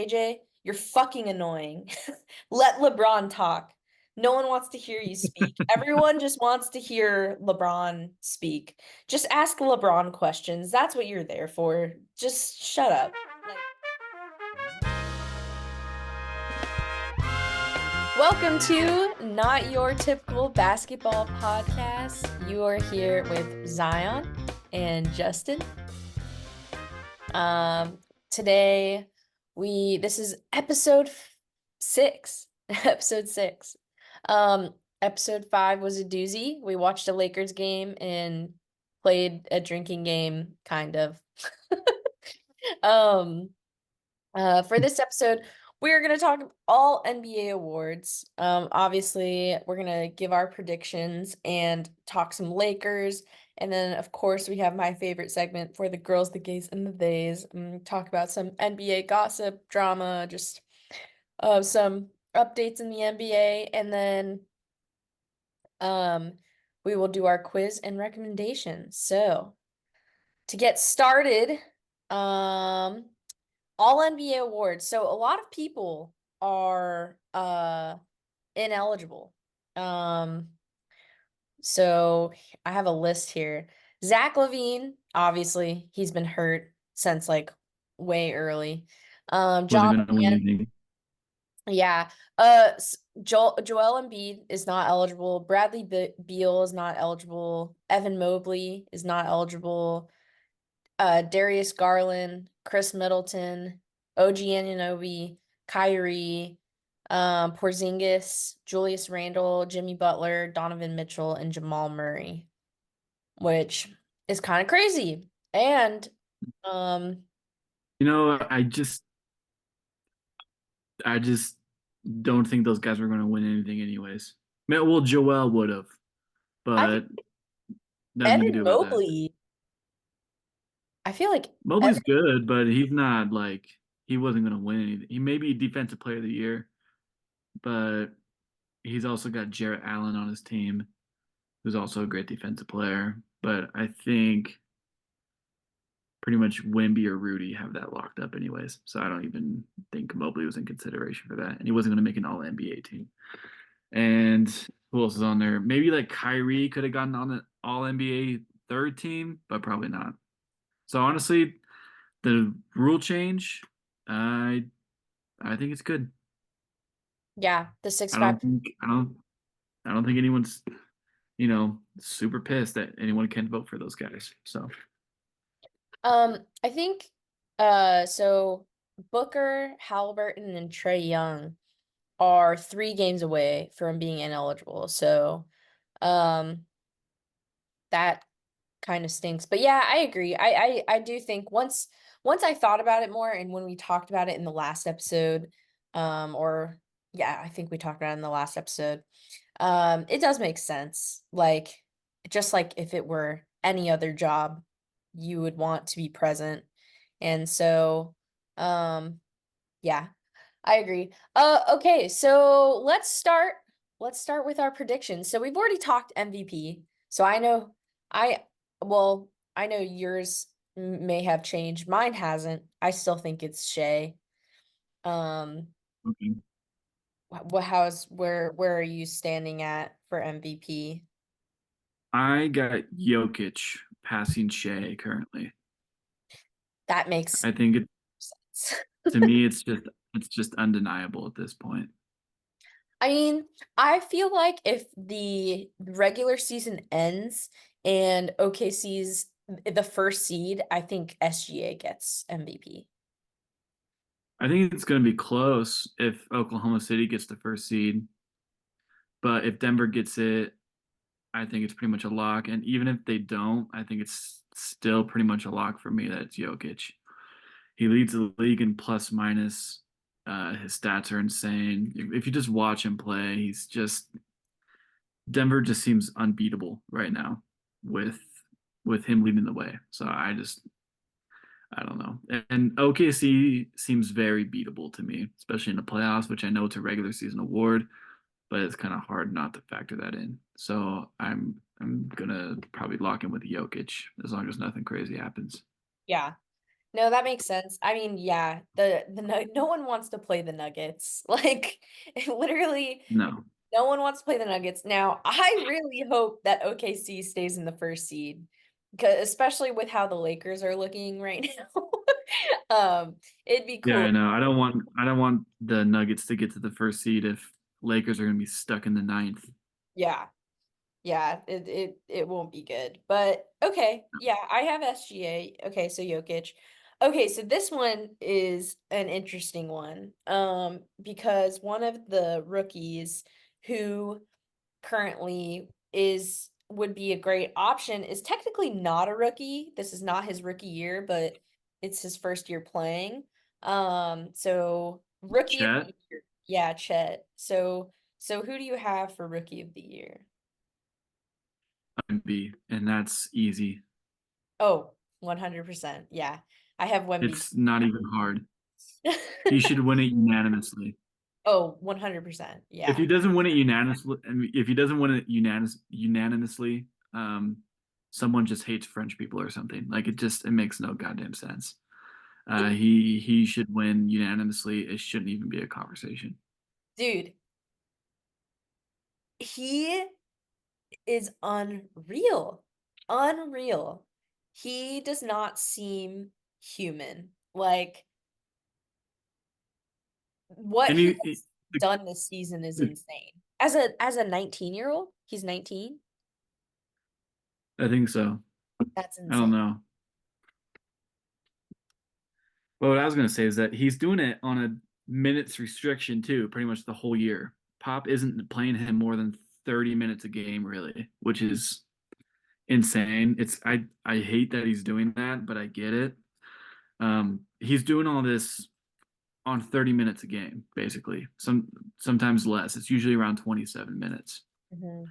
AJ, you're fucking annoying. Let LeBron talk. No one wants to hear you speak. Everyone just wants to hear LeBron speak. Just ask LeBron questions. That's what you're there for. Just shut up. Like, welcome to Not Your Typical Basketball Podcast. You are here with Zion and Justin. Today this is episode 6. Episode 6. Episode 5 was a doozy. We watched a Lakers game and played a drinking game, kind of. For this episode, we're gonna talk all NBA awards. Obviously, we're gonna give our predictions and talk some Lakers. And then, of course, we have my favorite segment for the girls, the gays, and the theys. Talk about some NBA gossip, drama, just some updates in the NBA. And then we will do our quiz and recommendations. So, to get started, all NBA awards. So a lot of people are ineligible. So I have a list here. Zach LaVine, obviously, he's been hurt since like way early. Wasn't John, going to win anything. yeah. Joel Embiid is not eligible. Bradley Beal is not eligible. Evan Mobley is not eligible. Darius Garland, Chris Middleton, OG Anunoby, Kyrie, Porzingis, Julius Randle, Jimmy Butler, Donovan Mitchell, and Jamal Murray, which is kind of crazy. And um, You know, I just don't think those guys were going to win anything anyways. Well, Joel would have, I think but nothing you can Evan do about that. Mobley, I feel like Evan, Mobley's good, but he's not like he wasn't going to win anything. He may be defensive player of the year, but he's also got Jarrett Allen on his team, who's also a great defensive player. But I think pretty much Wemby or Rudy have that locked up anyways. So I don't even think Mobley was in consideration for that. And he wasn't going to make an all NBA team. And who else is on there? Maybe like Kyrie could have gotten on an all NBA third team, but probably not. So honestly, the rule change, I I think it's good. yeah, the I 6'5". don't think I don't I don't think anyone's super pissed that anyone can't vote for those guys. So I think so Booker, Halliburton, and Trae Young are 3 games away from being ineligible. So, um, that kind of stinks. But yeah, I agree. I do think once I thought about it more and when we talked about it in the last episode, or yeah, I think we talked about it in the last episode. It does make sense. Like just like if it were any other job, you would want to be present. And so, yeah, I agree. Okay, so let's start with our predictions. So we've already talked MVP. So I well, I know yours may have changed. Mine hasn't. I still think it's Shea. Um, okay. where are you standing at for MVP? I got Jokic passing Shea currently. That makes I think sense. to me it's just undeniable at this point. I mean, I feel like if the regular season ends and OKC's the first seed, I think SGA gets MVP. I think it's going to be close if Oklahoma City gets the first seed, but if Denver gets it, I think it's pretty much a lock. And even if they don't, I think it's still pretty much a lock for me that it's Jokic. He leads the league in plus minus. His stats are insane. If you just watch him play, he's just Denver just seems unbeatable right now with him leading the way. So I don't know. And OKC seems very beatable to me, especially in the playoffs, which I know it's a regular season award, but it's kind of hard not to factor that in. So I'm gonna probably lock in with Jokic as long as nothing crazy happens. Yeah. No, that makes sense. I mean, yeah, no one wants to play the Nuggets. Like literally No. no one wants to play the Nuggets. Now, I really hope that OKC stays in the first seed, because especially with how the Lakers are looking right now. It'd be Yeah, I cool. know. I don't want the Nuggets to get to the first seed if Lakers are going to be stuck in the ninth. Yeah. Yeah, it won't be good. But okay, yeah, I have SGA. Okay, so Jokic. Okay, so this one is an interesting one. Because one of the rookies who currently is would be a great option is technically not a rookie. This is not his rookie year, but it's his first year playing. So rookie of Chet, the year. Yeah, Chet. So who do you have for rookie of the year? B, and that's easy. Oh, 100%. Yeah. I have Wemby. It's not even hard. He should win it unanimously. Oh, 100%. If Yeah. he doesn't win it unanimously, if he doesn't win it unanimously, someone just hates French people or something. Like it makes no goddamn sense. He should win unanimously. It shouldn't even be a conversation. Dude, he is unreal. Unreal. He does not seem human. Like what And he he, has done this season is insane. As a 19-year-old, he's 19. I think so. That's I don't insane. know. Well, what I was gonna say is that he's doing it on a minutes restriction too, pretty much the whole year. Pop isn't playing him more than 30 minutes a game, really, which is insane. I hate that he's doing that, but I get it. He's doing all this on 30 minutes a game, basically. Sometimes less. It's usually around 27 minutes. Mhm.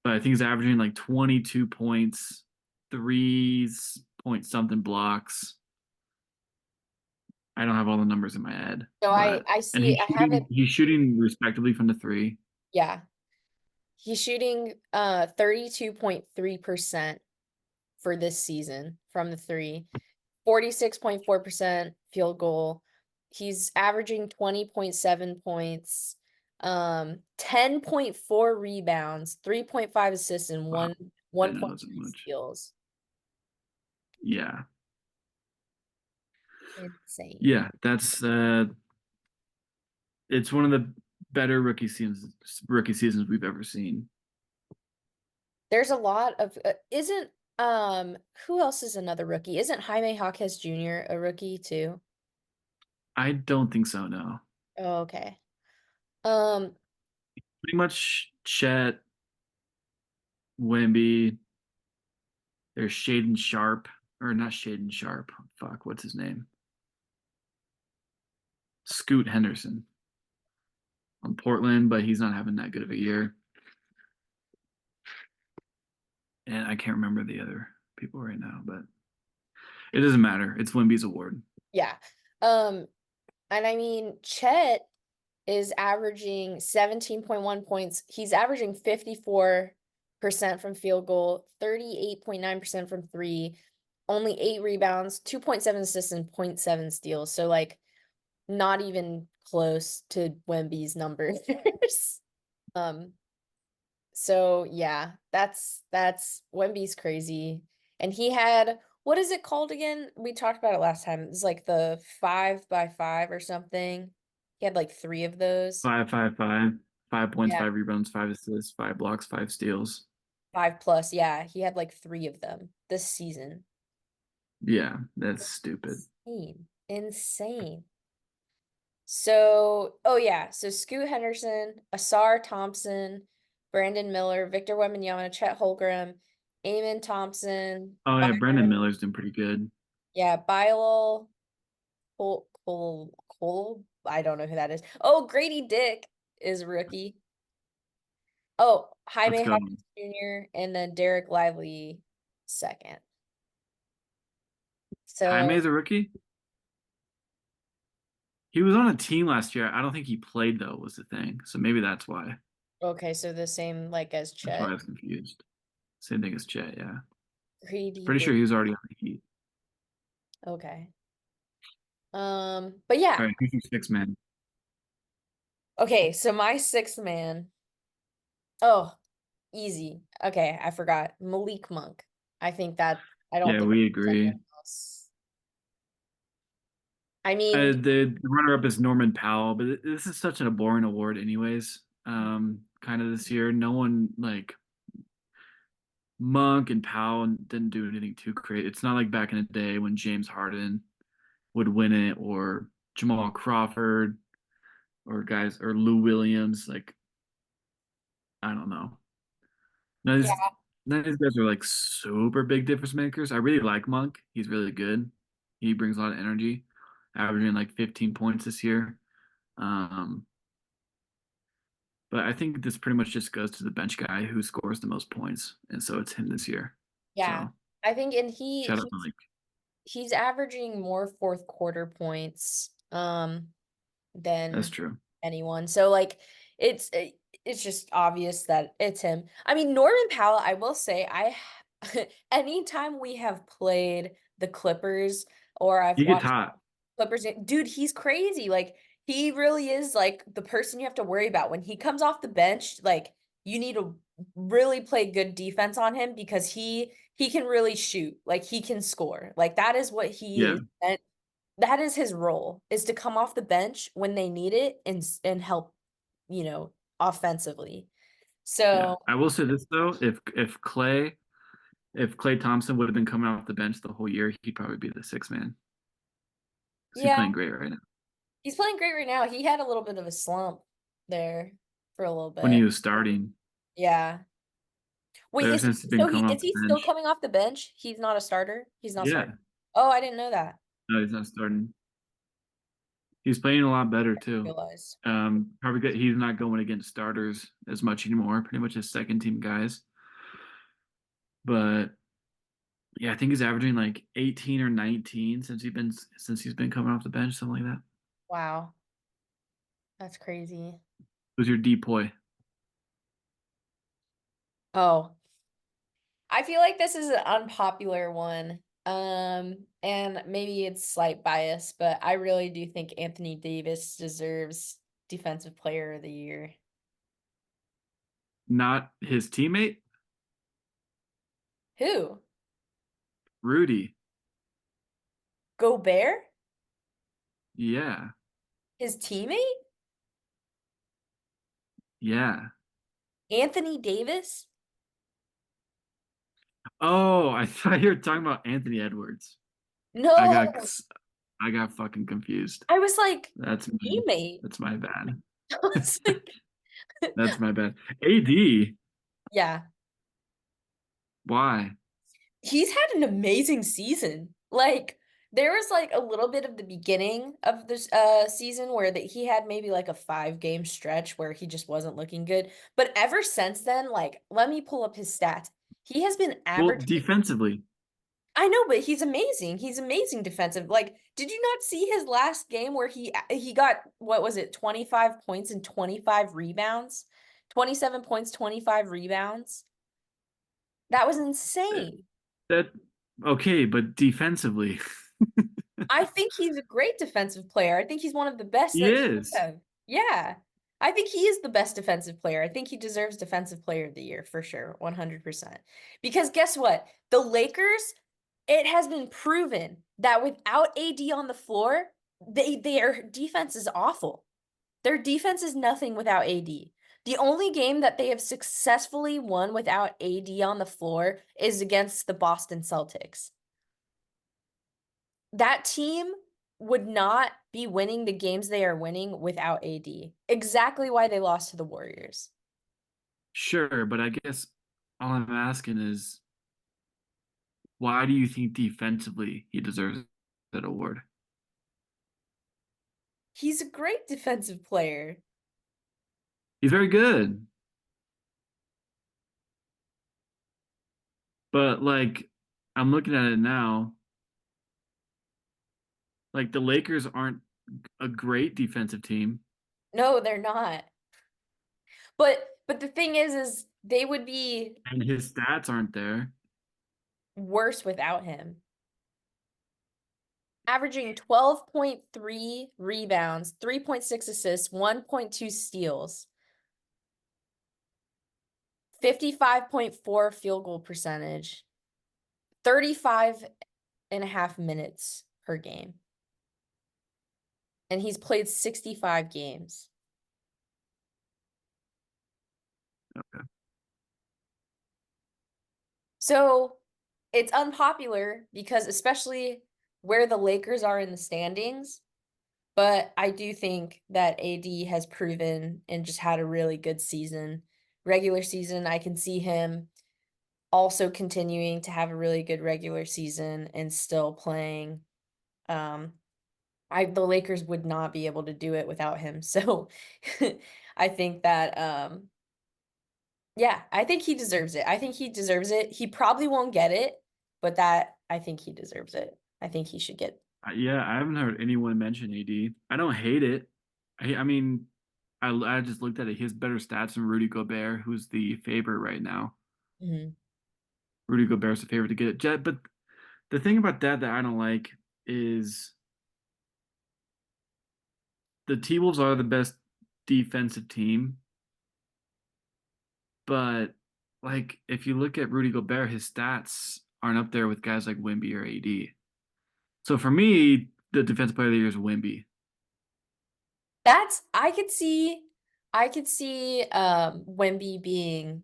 But I think he's averaging like 22 points, threes, point something blocks. I don't have all the numbers in my head, So I but I and see I have it. he's shooting respectively from the three. Yeah. He's shooting 32.3% for this season from the three. 46.4% field goal. He's averaging 20.7 points, 10.4 rebounds, 3.5 assists, and Wow, one I know that's 1.3 much. steals. Yeah, Insane. yeah, that's it's one of the better rookie seasons we've ever seen. There's a lot of isn't who else is another rookie? Isn't Jaime Jaquez Jr. a rookie too? I don't think so. No, Oh, okay. Um, pretty much Chet, Wemby. There's Shaden Sharp, or not Shaden Sharp. Fuck, what's his name? Scoot Henderson on Portland, but he's not having that good of a year. And I can't remember the other people right now, but it doesn't matter. It's Wemby's award. yeah. Um, and I mean, Chet is averaging 17.1 points. He's averaging 54% from field goal, 38.9% from three, only 8 rebounds, 2.7 assists, and zero point 0.7 steals. So like not even close to Wemby's numbers. Um, so yeah, that's Wemby's crazy. And he had what is it called again? We talked about it last time. It's like the 5x5 or something. He had like three of those. 5-5-5, 5 points, Yeah. 5 rebounds, 5 assists, 5 blocks, 5 steals. 5 plus. Yeah. He had like three of them this season. Yeah, that's stupid. Insane. Insane. So, oh yeah. So Scoot Henderson, Asar Thompson, Brandon Miller, Victor Wembanyama, Chet Holmgren, Amen Thompson, Oh yeah, Brandon Miller's doing pretty good. yeah, Bilal, Cole, I don't know who that is. Oh, Grady Dick is a rookie. Oh, Let's Jaime go. Hawkins Jr. and then Derek Lively second. So, Jaime's a rookie. He was on a team last year. I don't think he played though, was the thing. So maybe that's why. okay, so the same like as That's why I Chet. was confused. Same thing as Chet, yeah. Grady Pretty sure Dick. he was already on the Heat. Okay. But yeah. All right, who's your six man? Okay, so my sixth man. Oh, easy. Okay, I forgot. Malik Monk. I think that I don't Yeah, think we there's agree. anyone else. I mean, The runner-up is Norman Powell, but this is such a boring award, anyways. Kind of this year, no one like Monk and Powell didn't do anything too great. It's not like back in the day when James Harden would win it, or Jamal Crawford, or guys, or Lou Williams. Like I don't know. None of these, yeah, none of these guys are like super big difference makers. I really like Monk. He's really good. He brings a lot of energy, averaging like 15 points this year. Um, but I think this pretty much just goes to the bench guy who scores the most points, and so it's him this year. yeah. So I think and shout out Malik. he's averaging more fourth quarter points That's than true. anyone. So like it's it's just obvious that it's him. I mean, Norman Powell, I will say anytime we have played the Clippers or I've He gets watched hot. Clippers, dude, he's crazy. Like he really is like the person you have to worry about when he comes off the bench. Like you need to really play good defense on him because he can really shoot. Like he can score. Like that is what he Yeah, is. And that is his role is to come off the bench when they need it and help, offensively. yeah. So, I will say this though: if Clay Thompson would have been coming off the bench the whole year, he'd probably be the six man. 'Cause he's yeah, playing great right now. he's playing great right now. He had a little bit of a slump there for a little When he bit. was starting, Yeah. but Wait, ever is he since he's been coming off is the he still bench, coming off the bench? He's not a starter. He's not starting. yeah, Oh, I didn't know that. no, he's not starting. He's playing a lot better I too. realized. Probably good. He's not going against starters as much anymore. Pretty much his second team guys. But yeah, I think he's averaging like 18 or 19 since he's been coming off the bench, something like that. Wow. That's crazy. Who's your depoy? Oh, I feel like this is an unpopular one. And maybe it's slight bias, but I really do think Anthony Davis deserves Defensive Player of the Year. Not his teammate, Who? Rudy. Gobert? Yeah, His teammate? yeah. Anthony Davis? Oh, I thought you were talking about Anthony Edwards. I No, got I got fucking confused. I was like, That's my teammate. that's my bad. I was like, That's my bad. AD, yeah, why? he's had an amazing season. Like, there was like a little bit of the beginning of this season where that he had maybe like a 5 game stretch where he just wasn't looking good. But ever since then, like, let me pull up his stats. He has been Well, averaging. defensively, I know, but he's amazing. He's amazing defensive. Like, did you not see his last game where he got what was it, 25 points and 25 rebounds? 27 points, 25 rebounds. That was insane. that okay, but defensively, I think he's a great defensive player. I think he's one of the best he that we is. have. Yeah. I think he is the best defensive player. I think he deserves defensive player of the year for sure, 100%. Because guess what? The Lakers, it has been proven that without AD on the floor, their defense is awful. Their defense is nothing without AD. The only game that they have successfully won without AD on the floor is against the Boston Celtics. That team would not be winning the games they are winning without AD. Exactly why they lost to the Warriors. Sure, but I guess all I'm asking is why do you think defensively he deserves that award? He's a great defensive player. He's very good, but like I'm looking at it now, like the Lakers aren't a great defensive team, No, they're not. But the thing is they would be and his stats aren't there. worse without him. averaging 12.3 rebounds, 3.6 assists, 1.2 steals, 55.4 field goal percentage, 35 and a half minutes per game. And he's played 65 games. Okay. So it's unpopular because especially where the Lakers are in the standings, but I do think that AD has proven and just had a really good season. Regular season, I can see him also continuing to have a really good regular season and still playing. The Lakers would not be able to do it without him. So I think that yeah, I think he deserves it. I think he deserves it. He probably won't get it, but that I think he deserves it. I think he should get. Yeah, I haven't heard anyone mention AD. I don't hate it. I mean, I just looked at it. He has better stats than Rudy Gobert, who's the favorite right now. Mhm. Rudy Gobert's the favorite to get it. But the thing about that I don't like is the T-Wolves are the best defensive team, but like if you look at Rudy Gobert, his stats aren't up there with guys like Wemby or AD. So for me, the defensive player of the year is Wemby. That's I could see Wemby being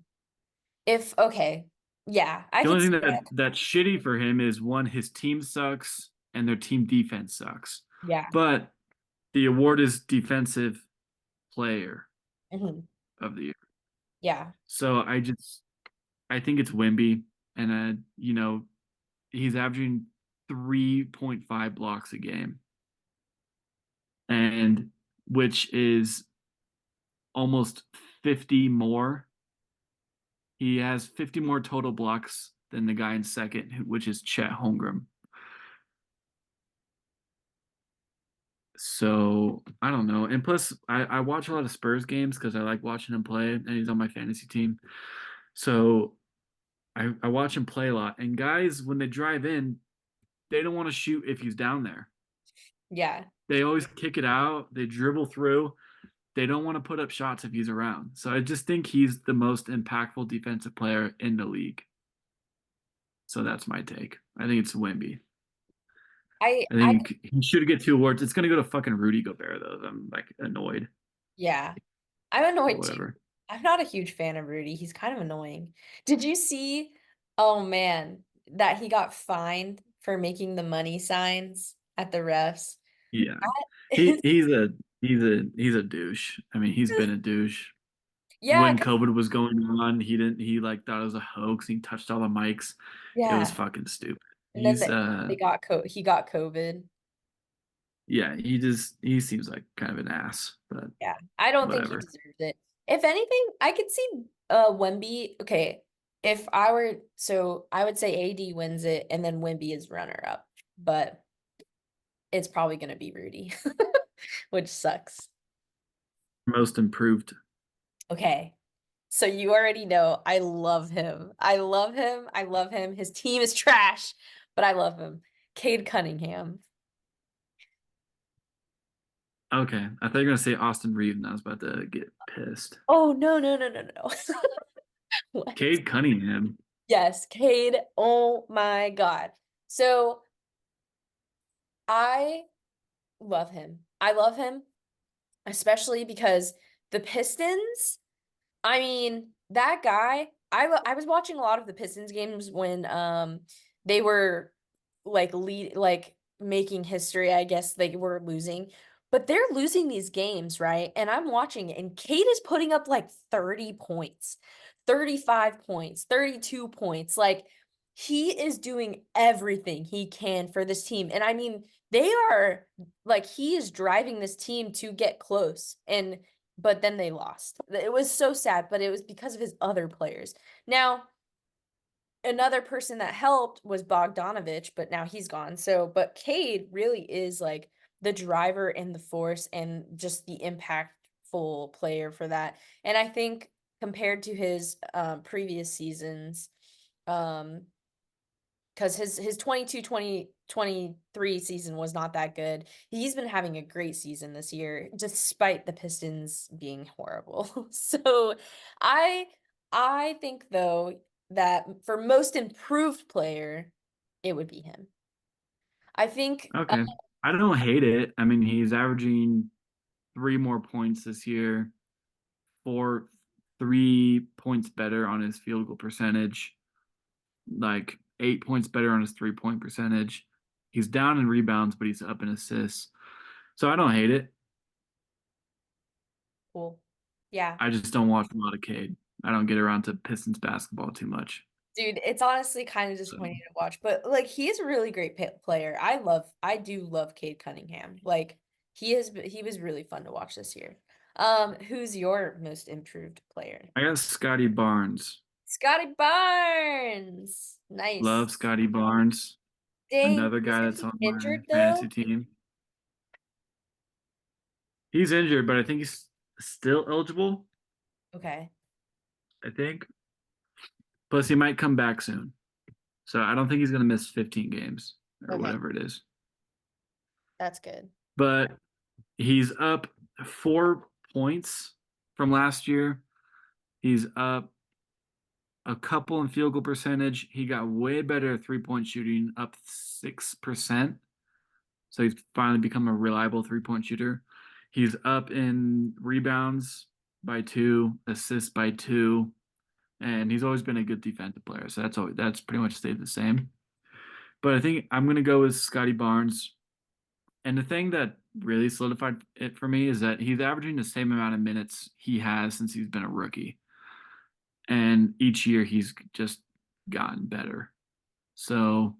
if okay. Yeah, I The could only see thing that. that's shitty for him is one, his team sucks and their team defense sucks. Yeah. But the award is defensive player Mhm. of the year. Yeah. So I think it's Wemby, and he's averaging 3.5 blocks a game, and which is almost 50 more. He has 50 more total blocks than the guy in second, which is Chet Holmgren. So I don't know. And plus, I watch a lot of Spurs games because I like watching him play, and he's on my fantasy team. So I watch him play a lot. And guys, when they drive in, they don't want to shoot if he's down there. Yeah. They always kick it out. They dribble through. They don't want to put up shots if he's around. So I just think he's the most impactful defensive player in the league. So that's my take. I think it's Wemby. I I think he should get 2 awards. It's gonna go to fucking Rudy Gobert though. I'm like annoyed, yeah. I'm but annoyed too. whatever. I'm not a huge fan of Rudy. He's kind of annoying. Did you see, oh man, that he got fined for making the money signs at the refs? Yeah, That he is, he's a douche. I mean, he's been a douche. yeah, When COVID was going on, he like thought it was a hoax. He touched all the mics. It was yeah. fucking stupid. And then He's he got COVID. yeah, he seems like kind of an ass, but Yeah. I don't think he whatever. deserves it. If anything, I could see Wemby. Okay, if I were so I would say AD wins it and then Wemby is runner up. But it's probably gonna be Rudy, which sucks. Most improved. Okay. So you already know I love him. I love him. I love him. His team is trash, but I love him. Cade Cunningham. Okay, I thought you were gonna say Austin Reeves, and I was about to get pissed. Oh no, no, no, no, no, no. What? Cade Cunningham. Yes, Cade. Oh my God. So I love him. I love him, especially because the Pistons. I mean, that guy, I was watching a lot of the Pistons games when they were like making history, I guess they were losing. But they're losing these games, right? And I'm watching and Kate is putting up like 30 points, 35 points, 32 points. Like he is doing everything he can for this team. And I mean, they are like he is driving this team to get close. And but then they lost. It was so sad, but it was because of his other players. Now, another person that helped was Bogdanovich, but now he's gone. So, but Cade really is like the driver and the force and just the impactful player for that. And I think compared to his previous seasons, um, because his 22-20 2023 season was not that good. He's been having a great season this year, despite the Pistons being horrible. So I I think though that for most improved player, it would be him. I think Okay. I don't hate it. I mean, he's averaging 3 more points this year, 3 points better on his field goal percentage, like 8 points better on his 3 point percentage. He's down in rebounds, but he's up in assists. So I don't hate it. cool. Yeah. I just don't watch a lot of Cade. I don't get around to Pistons basketball too much. Dude, it's honestly kind of So disappointing to watch, but like he is a really great player. I do love Cade Cunningham. Like he was really fun to watch this year. Who's your most improved player? I got Scotty Barnes. Scotty Barnes. Nice. Love Scotty Barnes. Dang, Another guy isn't that's he on my injured fantasy though? team. He's injured, but I think he's still eligible. Okay. I think. Plus, he might come back soon. So I don't think he's going to miss 15 games or Okay. whatever it is. That's good. But he's up 4 points from last year. He's up a couple in field goal percentage. He got way better at 3 point shooting, up 6%. So he's finally become a reliable 3 point shooter. He's up in rebounds by 2, assists by 2, and he's always been a good defensive player. So that's pretty much stayed the same. But I think I'm gonna go with Scotty Barnes. And the thing that really solidified it for me is that he's averaging the same amount of minutes he has since he's been a rookie. And each year he's just gotten better. So,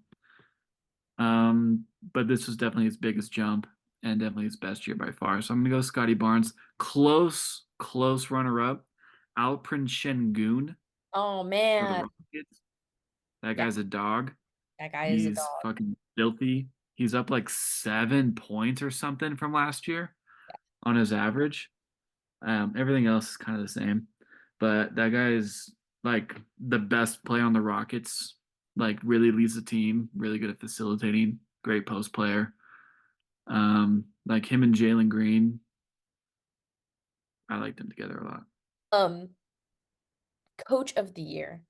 but this was definitely his biggest jump and definitely his best year by far. So I'm gonna go Scotty Barnes. Close runner up. Alprin Şengün Oh for the man. Rockets. That Yeah, guy's a dog. that guy is a He's dog. fucking filthy. He's up like 7 points or something from last year on his average. Everything else is kind of the same, but that guy is like the best play on the Rockets. Like really leads the team. Really good at facilitating. Great post player. Like him and Jalen Green, I like them together a lot. Um, Coach of the year.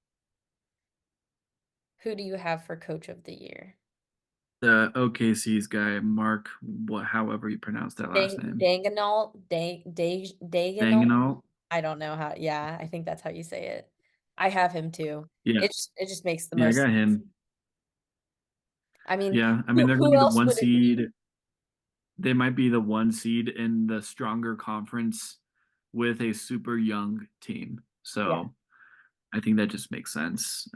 Who do you have for coach of the year? The OKC's guy, Mark, however you pronounce that last name, Daganol. Danganol. I don't know how. Yeah, I think that's how you say it. I have him too. Yeah, It just makes the yeah, I most got sense. him. I mean, Yeah, I mean they're gonna who be the else one would it be? seed. They might be the one seed in the stronger conference with a super young team. Yeah. So I think that just makes sense.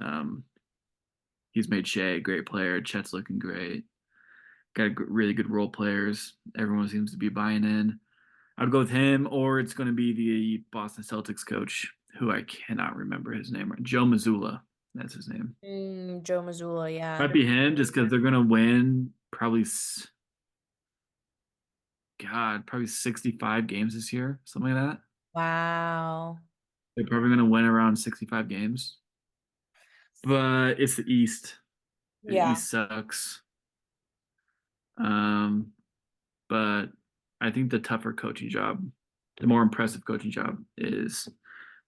He's made Shea a great player. Chet's looking great. Got really good role players. Everyone seems to be buying in. I'd go with him, or it's going to be the Boston Celtics coach, who I cannot remember his name. Joe Mazzulla. That's his name. Joe Mazzulla, yeah. Might be him just because they're going to win probably, God, probably 65 games this year, something like that. Wow. They're probably going to win around 65 games. But it's the East. The Yeah. East sucks. Um, but I think the tougher coaching job, the more impressive coaching job is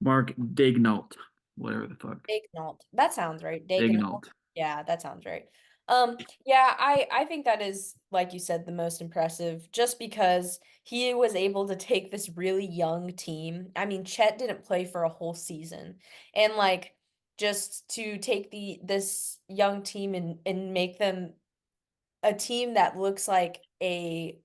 Mark Daignault, whatever the fuck. Daignault. That sounds right. Daignault. Daignault. Yeah, that sounds right. Yeah, I think that is, like you said, the most impressive just because he was able to take this really young team. I mean, Chet didn't play for a whole season. And like just to take this young team and make them a team that looks like a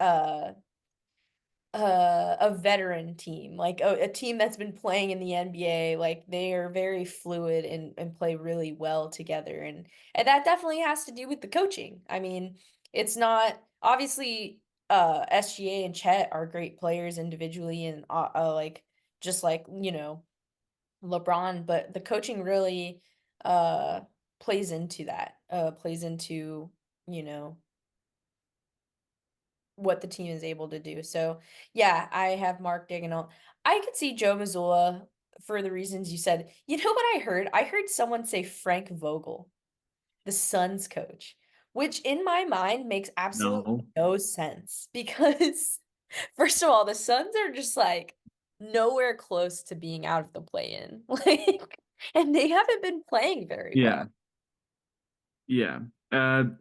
veteran team, like a team that's been playing in the NBA, like they are very fluid and play really well together. And that definitely has to do with the coaching. I mean, it's not obviously SGA and Chet are great players individually and like just like, LeBron, but the coaching really uh plays into that. Plays into, you know, what the team is able to do. So yeah, I have Mark Daigneault. I could see Joe Mazzulla for the reasons you said. You know what I heard? I heard someone say Frank Vogel, the Suns coach. which in my mind makes absolutely No. no sense because first of all, the Suns are just like nowhere close to being out of the play-in. Like, and they haven't been playing very Yeah. well. Yeah.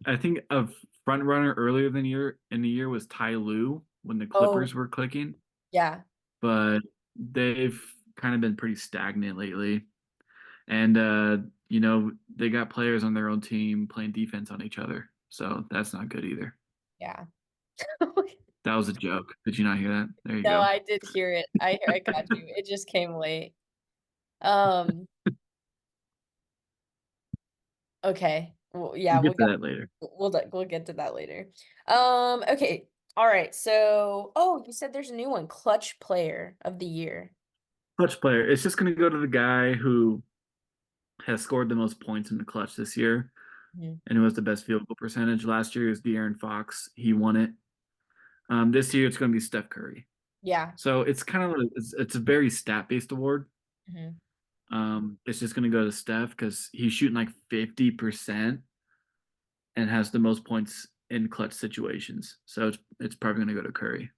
I think a front runner earlier than year in the year was Ty Lue when the Oh, Clippers were clicking, yeah. but they've kind of been pretty stagnant lately. And they got players on their own team playing defense on each other. So that's not good either. Yeah. That was a joke. Did you not hear that? There you No, go. I did hear it. I got you. It just came late. Um, okay. Well, yeah, We'll get to that later. we'll get to that later. Okay. All right. So, oh, you said there's a new one, Clutch Player of the Year. Clutch player. It's just going to go to the guy who has scored the most points in the clutch this year Mhm. and who has the best field goal percentage. Last year is De'Aaron Fox. He won it. This year it's going to be Steph Curry. Yeah. So it's kind of it's a very stat based award. Mhm. It's just going to go to Steph because he's shooting like 50% and has the most points in clutch situations. So it's probably going to go to Curry.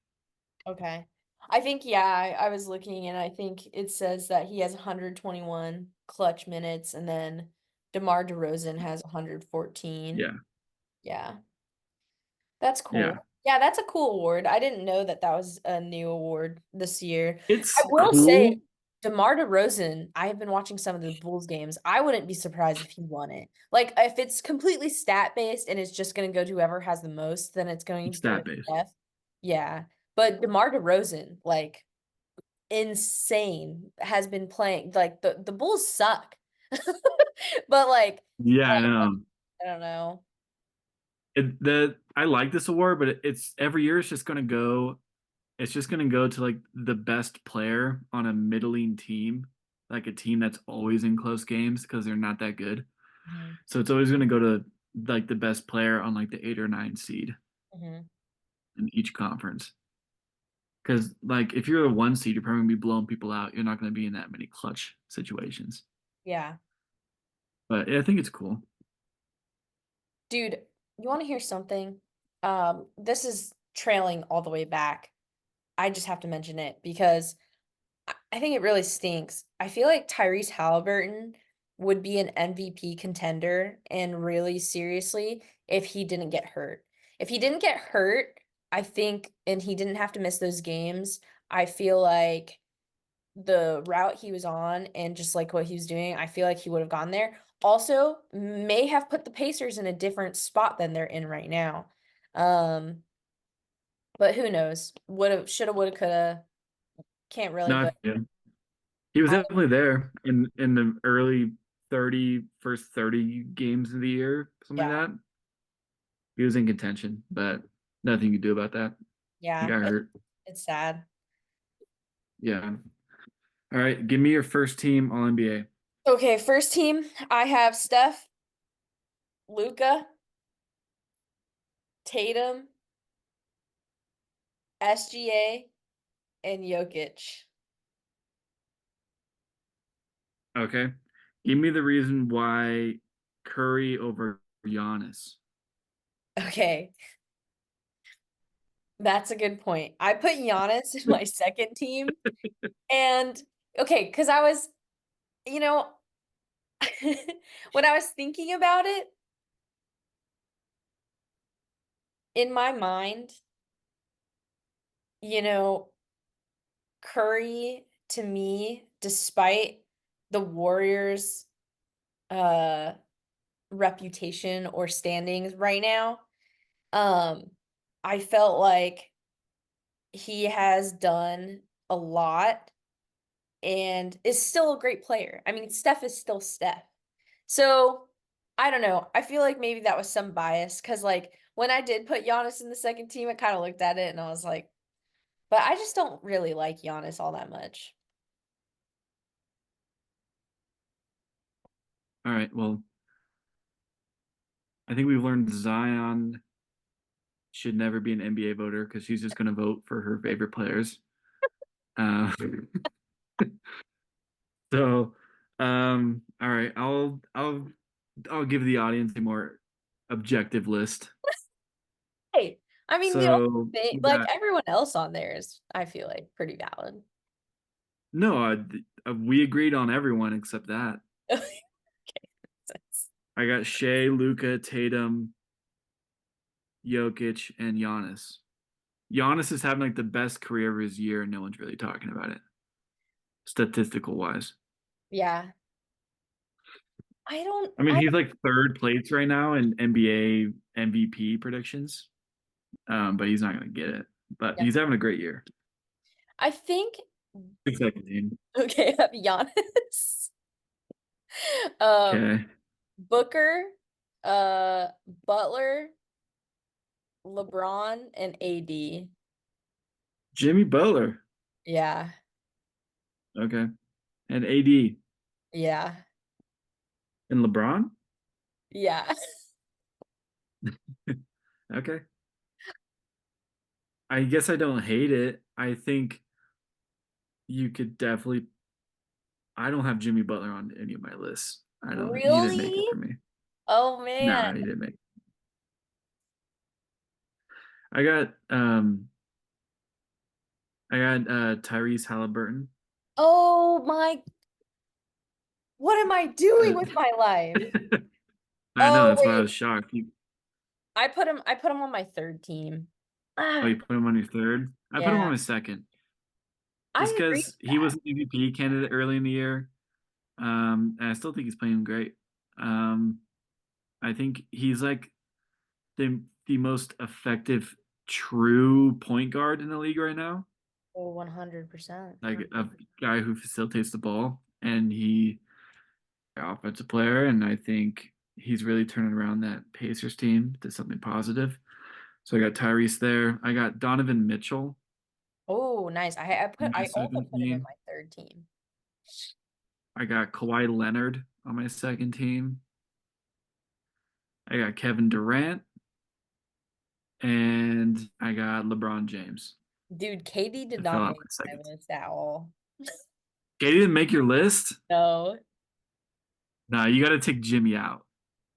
Okay. I think, yeah, I was looking and I think it says that he has 121 clutch minutes and then DeMar DeRozan has 114. Yeah, Yeah. That's yeah. cool. Yeah, that's a cool award. I didn't know that that was a new award this year. I It's will say, cool. DeMar DeRozan, I have been watching some of the Bulls games. I wouldn't be surprised if he won it. Like, if it's completely stat based and it's just going to go to whoever has the most, then it's going It's to go stat to based. Steph. Yeah. But DeMar DeRozan, like, insane, has been playing. Like, the Bulls suck. But, like, Yeah, I I know. I don't know. I like this award, but it's every year it's just going to go. It's just going to go to like the best player on a middling team, like a team that's always in close games because they're not that good. Mhm. So it's always going to go to like the best player on like the 8 or 9 seed Mhm. in each conference. Because like if you're the 1 seed, you're probably gonna be blowing people out. You're not going to be in that many clutch situations. Yeah. But yeah, I think it's cool. Dude, you want to hear something? This is trailing all the way back. I just have to mention it because I think it really stinks. I feel like Tyrese Halliburton would be an MVP contender and really seriously if he didn't get hurt. If he didn't get hurt, I think, and he didn't have to miss those games, I feel like the route he was on and just like what he was doing, I feel like he would have gone there. Also, may have put the Pacers in a different spot than they're in right now. Um, but who knows? Would have, shoulda, woulda, coulda. Can't really, No, but yeah. He was I, definitely there in the early first 30 games of the year, something yeah, like that. He was in contention, but nothing you could do about that. He yeah, got hurt. it's sad. Yeah. All right. Give me your first team All NBA. Okay, first team, I have Steph, Luca, Tatum, SGA, and Jokic. Okay. Give me the reason why Curry over Giannis. Okay, that's a good point. I put Giannis in my second team, and okay, because I was, you know, when I was thinking about it, in my mind, you know, Curry to me, despite the Warriors' uh reputation or standings right now, um, I felt like he has done a lot and is still a great player. I mean, Steph is still Steph. So I don't know. I feel like maybe that was some bias because, like, when I did put Giannis in the second team, I kind of looked at it and I was like, but I just don't really like Giannis all that much. All right. Well, I think we've learned Zion should never be an NBA voter because she's just going to vote for her favorite players. Uh, so, all right. I'll give the audience a more objective list. Hey, I mean the only So thing, we like got everyone else on there is, I feel like pretty valid. no. We agreed on everyone except that. I got Shea, Luca, Tatum, Jokic, and Giannis. Giannis is having like the best career of his year, and no one's really talking about it, statistical wise. Yeah. I mean, I he's like third place right now in NBA MVP predictions, but he's not going to get it. But yeah. he's having a great year. I think Second team. okay, I have Giannis. Um, Okay. Booker, Butler, LeBron, and AD. Jimmy Butler. Yeah. Okay. And AD Yeah. and LeBron. Yeah. Okay. I guess I don't hate it. I think you could definitely. I don't have Jimmy Butler on any of my lists. I don't. He didn't make it Really? for me. Oh No, man. he didn't make it. I got um I got Tyrese Halliburton. Oh my, what am I doing with my life? I know, Oh that's why I wait. was shocked. I put him on my third team. Oh, Ah, you put him on your third? I put him on yeah. my second. Just I agree because with he was that. an MVP candidate early in the year. And I still think he's playing great. Um, I think he's like the most effective true point guard in the league right now. Oh, 100%. Like a guy who facilitates the ball, and he offensive player, and I think he's really turning around that Pacers team to something positive. So I got Tyrese there. I got Donovan Mitchell Oh, nice. on my I also second put him in team. my third team. I got Kawhi Leonard on my second team. I got Kevin Durant, and I got LeBron James. Dude, KD did I fell not out make my my second. list at all. Okay, didn't make your list. No. No, you got to take Jimmy out.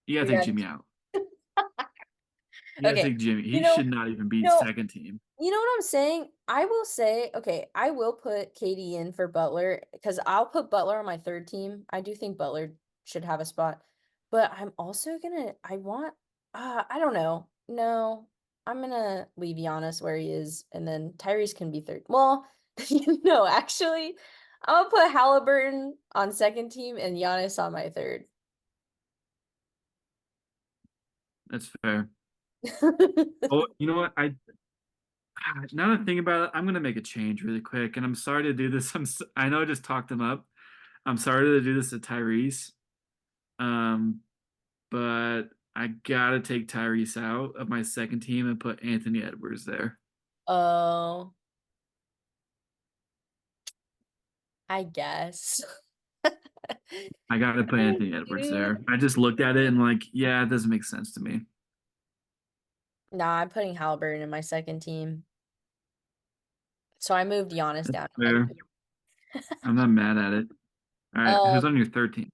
You got We to take got Jimmy out. You got to okay. take Jimmy. You He know, should not even be you know, second team. You know what I'm saying? I will say, okay, I will put Katie in for Butler because I'll put Butler on my third team. I do think Butler should have a spot, but I'm also gonna, I don't know. No, I'm gonna leave Giannis where he is, and then Tyrese can be third. Well, no, actually, I'm gonna put Halliburton on second team and Giannis on my third. That's fair. Oh, you know what? Now that I think about it, I'm gonna make a change really quick, and I'm sorry to do this. I know I just talked him up. I'm sorry to do this to Tyrese, um, but I gotta take Tyrese out of my second team and put Anthony Edwards there. Oh, I guess. I gotta put Anthony Edwards Dude. there. I just looked at it and like, yeah, it doesn't make sense to me. Nah, I'm putting Halliburton in my second team. So I moved Giannis That's down to my fair. third. I'm not mad at it. All right, who's Um, on your third team?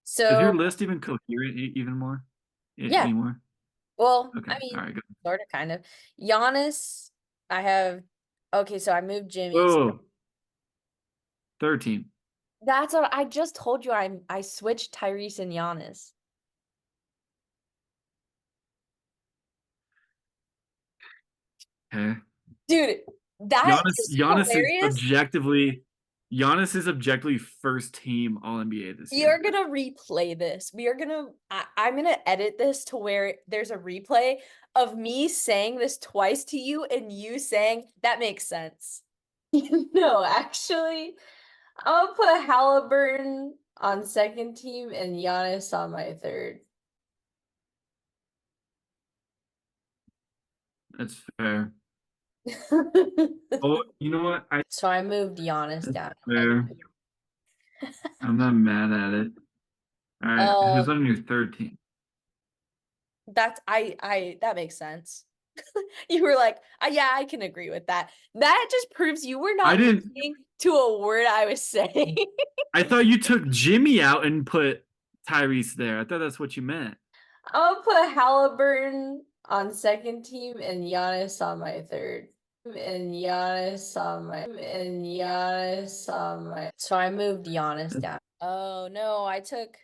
Is your so list even coherent even more? yeah. Anymore? Well, Okay. I All mean, right. Good. sort of kind of. Giannis, I have okay, so I moved Jimmy's. Whoa, third team. That's what I just told you. I switched Tyrese and Giannis. Okay. Dude, that Giannis, is Giannis is hilarious. objectively, Giannis is objectively first team All NBA this We are year. gonna replay this. I'm gonna edit this to where there's a replay of me saying this twice to you and you saying that makes sense. No, actually, I'll put Halliburton on second team and Giannis on my third. That's fair. Oh, you know what? So I moved Giannis That's down to my fair. I'm not mad at it. All right, who's um on your third team? that's I that makes sense. You were like, yeah, I can agree with that. That just proves you were I not didn't. listening to a word I was saying. I thought you took Jimmy out and put Tyrese there. I thought that's what you meant. I'll put Halliburton on second team and Giannis on my third. So I moved Giannis down. Oh no, I took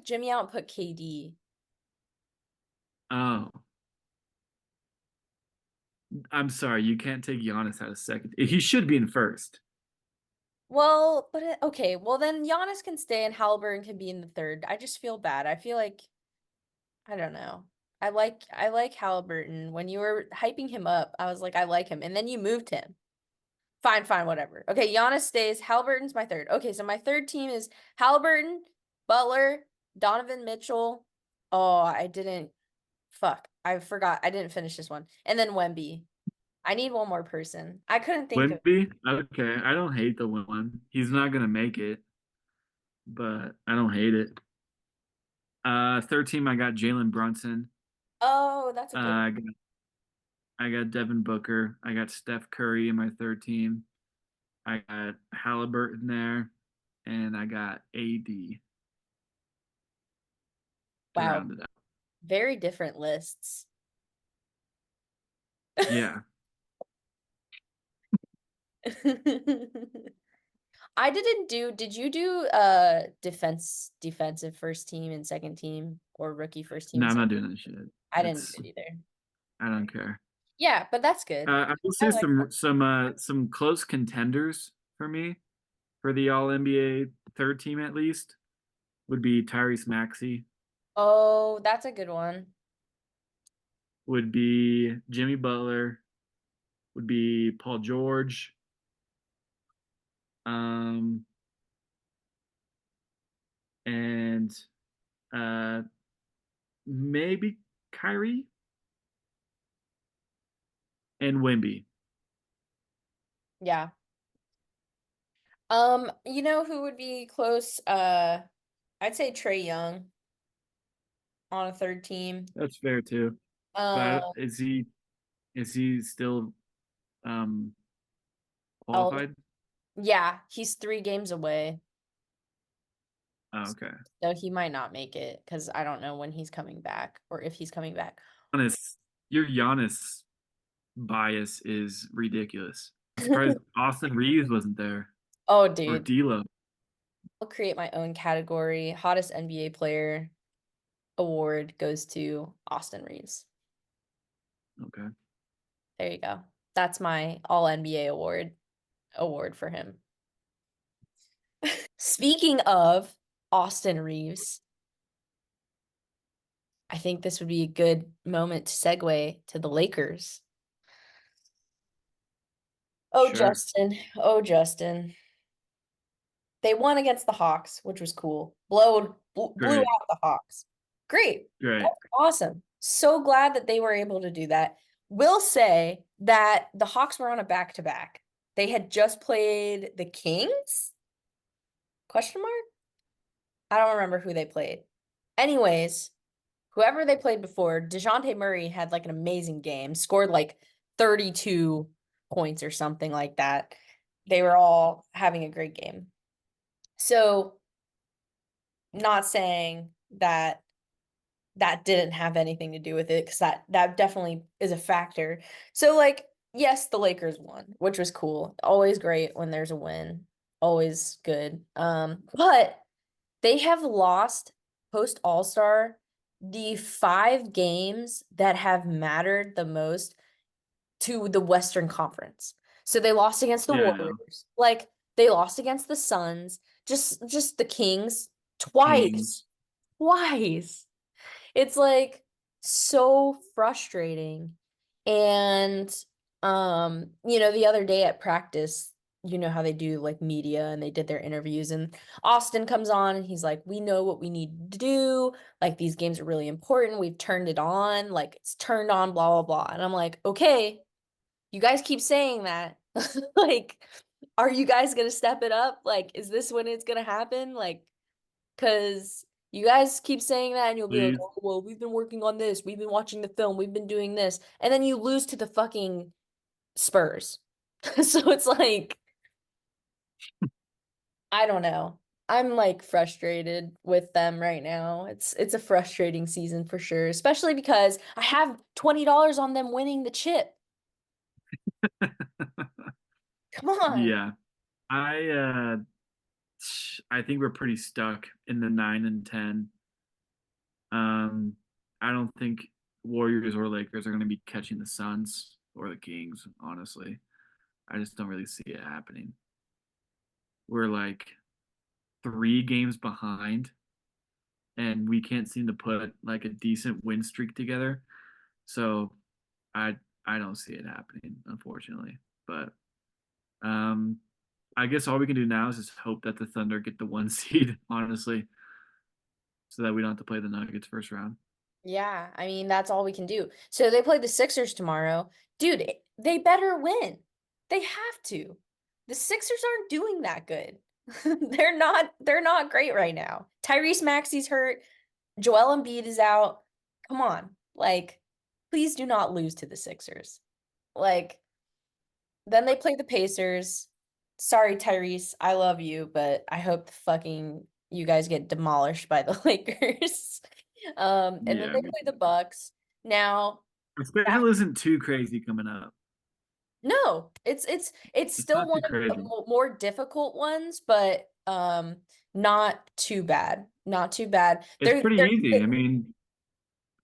Jimmy out and put KD. Oh, I'm sorry. You can't take Giannis out of second. He should be in first. Well, but okay, well then Giannis can stay and Halliburton can be in the third. I just feel bad. I feel like I don't know. I like Halliburton. When you were hyping him up, I was like, I like him. And then you moved him. Fine, fine, whatever. Okay, Giannis stays. Halliburton's my third. Okay, so my third team is Halliburton, Butler, Donovan Mitchell. Oh, I didn't. Fuck. I forgot. I didn't finish this one. And then Wemby. I need one more person. I couldn't think of. Wemby? Okay. I don't hate the one. He's not gonna make it, but I don't hate it. Third team, I got Jalen Brunson. Oh, that's a good. I got I got Devin Booker. I got Steph Curry in my third team. I got Halliburton there, and I got AD to Wow. round it out. Very different lists. Yeah. I didn't do, did you do defensive first team and second team or rookie first team No, and I'm second? not doing that shit. I didn't do That's it either. I don't care. Yeah, but that's good. I will I say like that. some close contenders for me for the All NBA third team at least would be Tyrese Maxey, Oh, that's a good one. would be Jimmy Butler, would be Paul George, um, and uh, maybe Kyrie and Wemby. Yeah. You know who would be close? I'd say Trey Young on a third team. That's fair too. Um, But is he still um oh, qualified? yeah, he's 3 games away, Oh, okay. so he might not make it because I don't know when he's coming back or if he's coming back. Giannis, your Giannis bias is ridiculous. I'm surprised Austin Reeves wasn't there Oh, or dude, D'Lo. I'll create my own category. Hottest NBA player award goes to Austin Reeves. Okay. There you go. That's my all NBA award for him. Speaking of Austin Reeves, I think this would be a good moment to segue to the Lakers. Oh, Sure. Justin. Oh, Justin. They won against the Hawks, which was cool. Blew Great. out the Hawks. Great. Great. That's awesome. So glad that they were able to do that. Will say that the Hawks were on a back-to-back. They had just played the Kings? Question mark? I don't remember who they played. Anyways, whoever they played before, DeJounte Murray had like an amazing game, scored like 32 points or something like that. They were all having a great game. So, not saying that that didn't have anything to do with it because that definitely is a factor. So, like, yes, the Lakers won, which was cool. Always great when there's a win. Always good. But they have lost post All-Star the 5 games that have mattered the most to the Western Conference. So they lost against the Yeah, I know. Warriors, like they lost against the Suns, just the Kings twice. Kings. Twice. It's like so frustrating. And the other day at practice, you know how they do like media and they did their interviews and Austin comes on and he's like, "We know what we need to do. Like these games are really important. We've turned it on. Like it's turned on, blah blah blah." And I'm like, "Okay, you guys keep saying that. Like, are you guys gonna step it up? Like, is this when it's gonna happen? Like, because you guys keep saying that and you'll be like, Please. oh, well, we've been working on this, we've been watching the film, we've been doing this, and then you lose to the fucking Spurs. So it's like, I don't know. I'm like frustrated with them right now. It's a frustrating season for sure, especially because I have $20 on them winning the chip. Come on. Yeah. I uh I think we're pretty stuck in the 9 and 10. I don't think Warriors or Lakers are going to be catching the Suns or the Kings, honestly. I just don't really see it happening. We're like 3 games behind and we can't seem to put like a decent win streak together. So I I don't see it happening, unfortunately. But um I guess all we can do now is just hope that the Thunder get the 1 seed, honestly, so that we don't have to play the Nuggets first round. Yeah, I mean that's all we can do. So they play the Sixers tomorrow. Dude, they better win. They have to. The Sixers aren't doing that good. They're not great right now. Tyrese Maxey's hurt. Joel Embiid is out. Come on. Like, please do not lose to the Sixers. Like, then they play the Pacers. Sorry, Tyrese, I love you, but I hope the fucking you guys get demolished by the Lakers. And then Yeah, they me play the too. Bucks. Now, The that schedule isn't too crazy coming up. no, it's It's still not one too of the crazy. more difficult ones, but not too bad. Not too bad. It's pretty They're easy. I mean,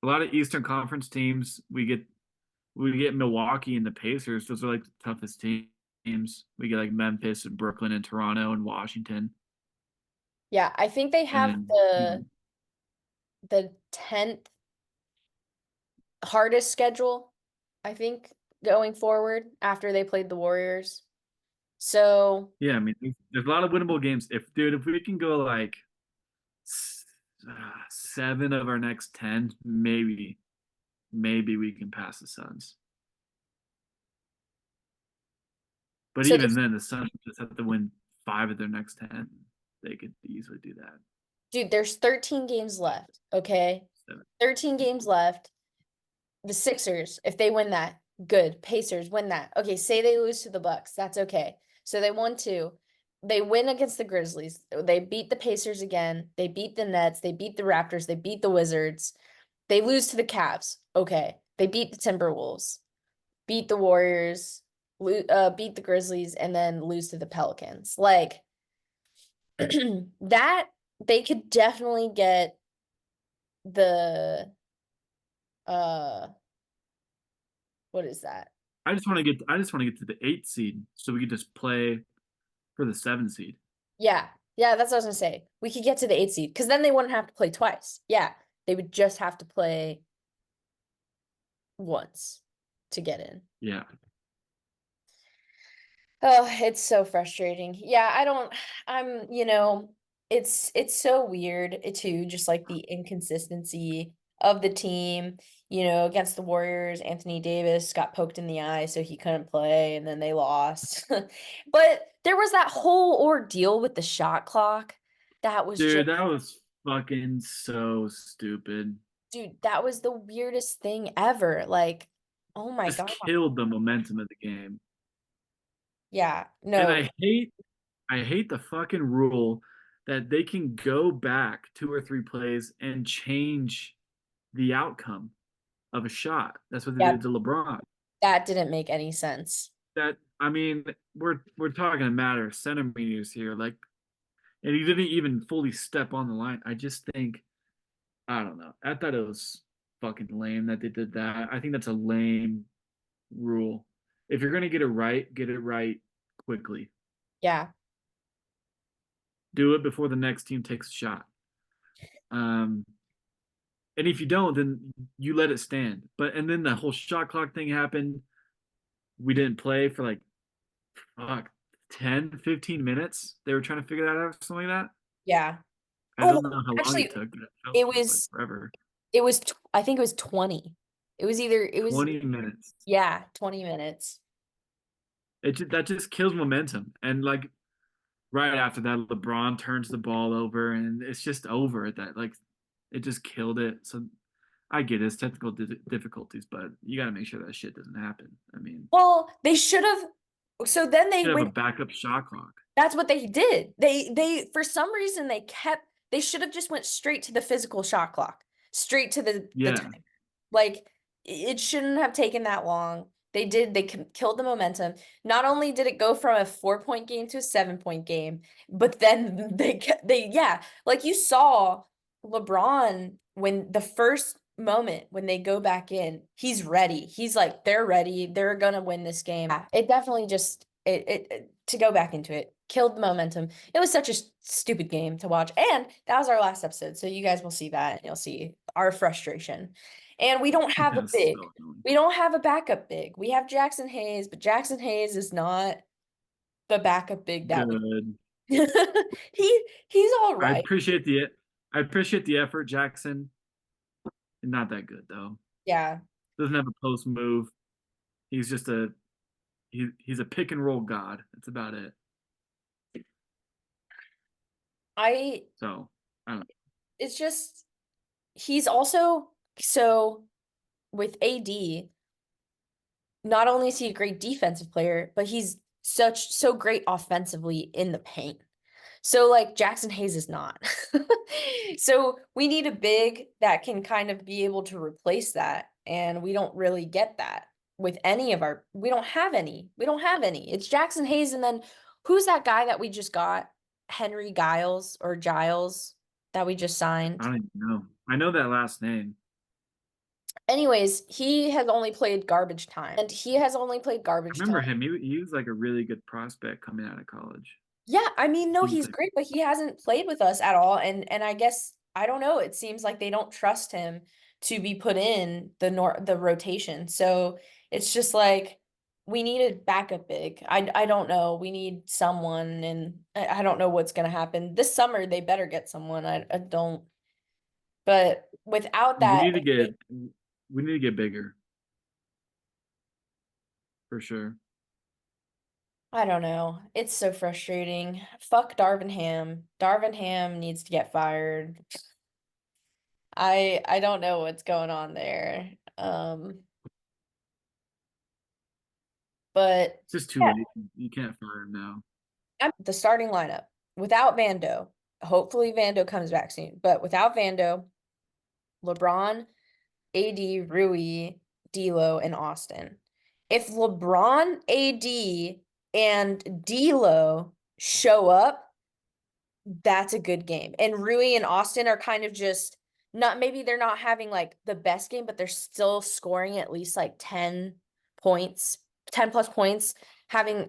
a lot of Eastern Conference teams, we get Milwaukee and the Pacers. Those are like the toughest teams. We get like Memphis and Brooklyn and Toronto and Washington, yeah, I think they and have then the 10th hardest schedule, I think, going forward after they played the Warriors. So, yeah. I mean, there's a lot of winnable games. If we can go like 7 of our next 10, maybe we can pass the Suns. But so even this, then, the Suns just have to win 5 of their next 10. They could easily do that. dude, there's 13 games left, okay? So, 13 games left. The Sixers, if they win that, good. Pacers win that. Okay, say they lose to the Bucks, that's okay. So they won two. They win against the Grizzlies. They beat the Pacers again. They beat the Nets. They beat the Raptors. They beat the Wizards. They lose to the Cavs. Okay. They beat the Timberwolves, beat the Warriors, beat the Grizzlies, and then lose to the Pelicans. Like that, they could definitely get the uh what is that? I just want to get to the 8 seed so we could just play for the 7 seed. Yeah. Yeah, that's what I was gonna say. We could get to the 8th seed because then they wouldn't have to play twice. Yeah. They would just have to play once to get in. Yeah. Oh, it's so frustrating. Yeah, it's so weird too, just like the inconsistency of the team. Against the Warriors, Anthony Davis got poked in the eye, so he couldn't play, and then they lost. But there was that whole ordeal with the shot clock. That was just, Dude, that was fucking so stupid. dude, that was the weirdest thing ever. Like, oh my Just God. killed the momentum of the game. Yeah, And no, I hate the fucking rule that they can go back 2 or 3 plays and change the outcome of a shot. That's what they yeah, did to LeBron. that didn't make any sense. That I mean, we're talking a matter of centimeters here. Like, and he didn't even fully step on the line. I just think I don't know. I thought it was fucking lame that they did that. I think that's a lame rule. If you're gonna get it right quickly. Yeah. Do it before the next team takes a shot. Um, and if you don't, then you let it stand. And then the whole shot clock thing happened. We didn't play for like fuck 10, 15 minutes. They were trying to figure that out or something like that. Yeah. I don't Oh, know how long it actually, took, but it felt it like was forever. I think it was 20. It was 20 minutes. yeah, 20 minutes. That just kills momentum. And like right after that, LeBron turns the ball over, and it's just over at that. Like it just killed it. So I get it, it's technical difficulties, but you got to make sure that shit doesn't happen. I mean, Well, they should have. So then they Should have a went. backup shot clock. That's what they did. They for some reason they should have just went straight to the physical shot clock, straight to the Yeah, time. Like it shouldn't have taken that long. They killed the momentum. Not only did it go from a 4 point game to a 7 point game, but then yeah, like you saw LeBron when the first moment when they go back in, he's ready. He's like, they're ready. They're gonna win this game. Yeah, it definitely just to go back into it, killed the momentum. It was such a stupid game to watch. And that was our last episode. So you guys will see that and you'll see our frustration. And we don't have a that's big. so annoying. We don't have a backup big. We have Jackson Hayes, but Jackson Hayes is not the backup big that we Good. he's all I right. appreciate the I appreciate the effort, Jackson. Not that good though. Yeah. Doesn't have a post move. He's just he's a pick and roll god. That's about it. I So I don't know. it's just he's also so with AD, not only is he a great defensive player, but he's so great offensively in the paint. So like Jackson Hayes is not. So we need a big that can kind of be able to replace that. And we don't really get that with any of our we don't have any. We don't have any. It's Jackson Hayes and then who's that guy that we just got? Henry Giles or Giles that we just I signed. don't even know. I know that last name. Anyways, he has only played garbage time. And he has only played I garbage time. remember him. He was like a really good prospect coming out of college. Yeah, I mean, no, Seems he's like great, but he hasn't played with us at all. And I guess I don't know. It seems like they don't trust him to be put in the rotation. So it's just like we need a backup big. I don't know. We need someone, and I don't know what's gonna happen this summer. They better get someone. I don't. But without we that, need to get we need to get bigger for sure. I don't know. It's so frustrating. Fuck Darvin Ham. Darvin Ham needs to get fired. I don't know what's going on there. But It's just too yeah, late. You can't fire him now. I'm the starting lineup without Vando. Hopefully Vando comes back soon. But without Vando, LeBron, AD, Rui, D'Lo, and Austin. If LeBron, AD, and D'Lo show up, that's a good game. And Rui and Austin are kind of just not maybe they're not having like the best game, but they're still scoring at least like 10 points, 10 plus points, having,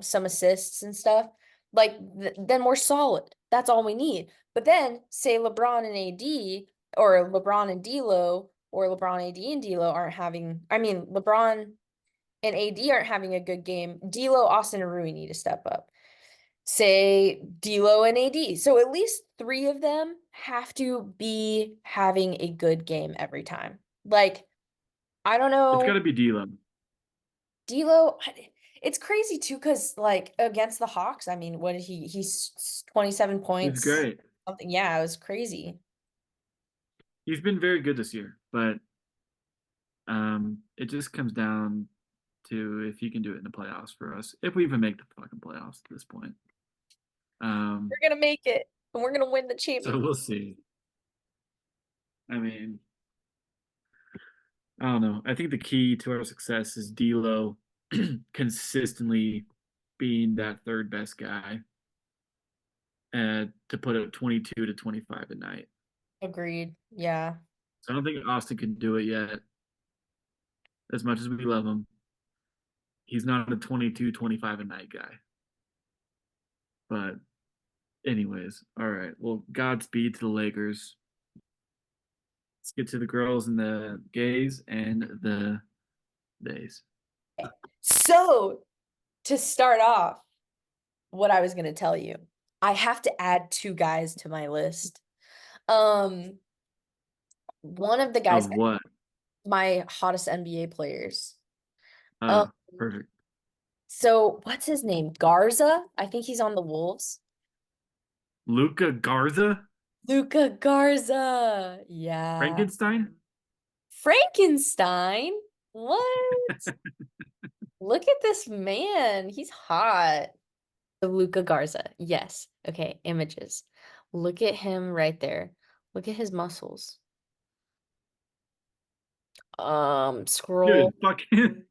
some assists and stuff. Like then we're solid. That's all we need. But then say LeBron and AD or LeBron and D'Lo or LeBron AD and D'Lo aren't having I mean LeBron and AD aren't having a good game. D'Lo, Austin, and Rui need to step up say D'Lo and AD. So at least three of them have to be having a good game every time. Like, I don't It's got know, to be D'Lo. D'Lo, it's crazy too, because like against the Hawks, I mean, what did he's 27 He's points, great. something. Yeah, it was crazy. He's been very good this year, but it just comes down to if he can do it in the playoffs for us. If we even make the fucking playoffs at this point. We're gonna make it, and we're gonna win the So championship. we'll see. I mean, I don't know. I think the key to our success is D'Lo consistently being that third best guy and to put up 22 to 25 a night. Agreed. Yeah. So I don't think Austin can do it yet. As much as we love him, he's not a 22, 25 a night guy. But anyways, all right. Well, Godspeed to the Lakers. Let's get to the girls and the gays and the days. So to start off, what I was gonna tell you, I have to add two guys to my list. Um, one of the guys, Of what? my hottest NBA players. Um, Ah, perfect. so what's his name? Garza? I think he's on the Wolves. Luca Garza? Luca Garza. Yeah. Frankenstein? Frankenstein? What? Look at this man. He's hot. The Luca Garza. Yes. Okay, images. Look at him right there. Look at his muscles. Scroll, Dude, fucking.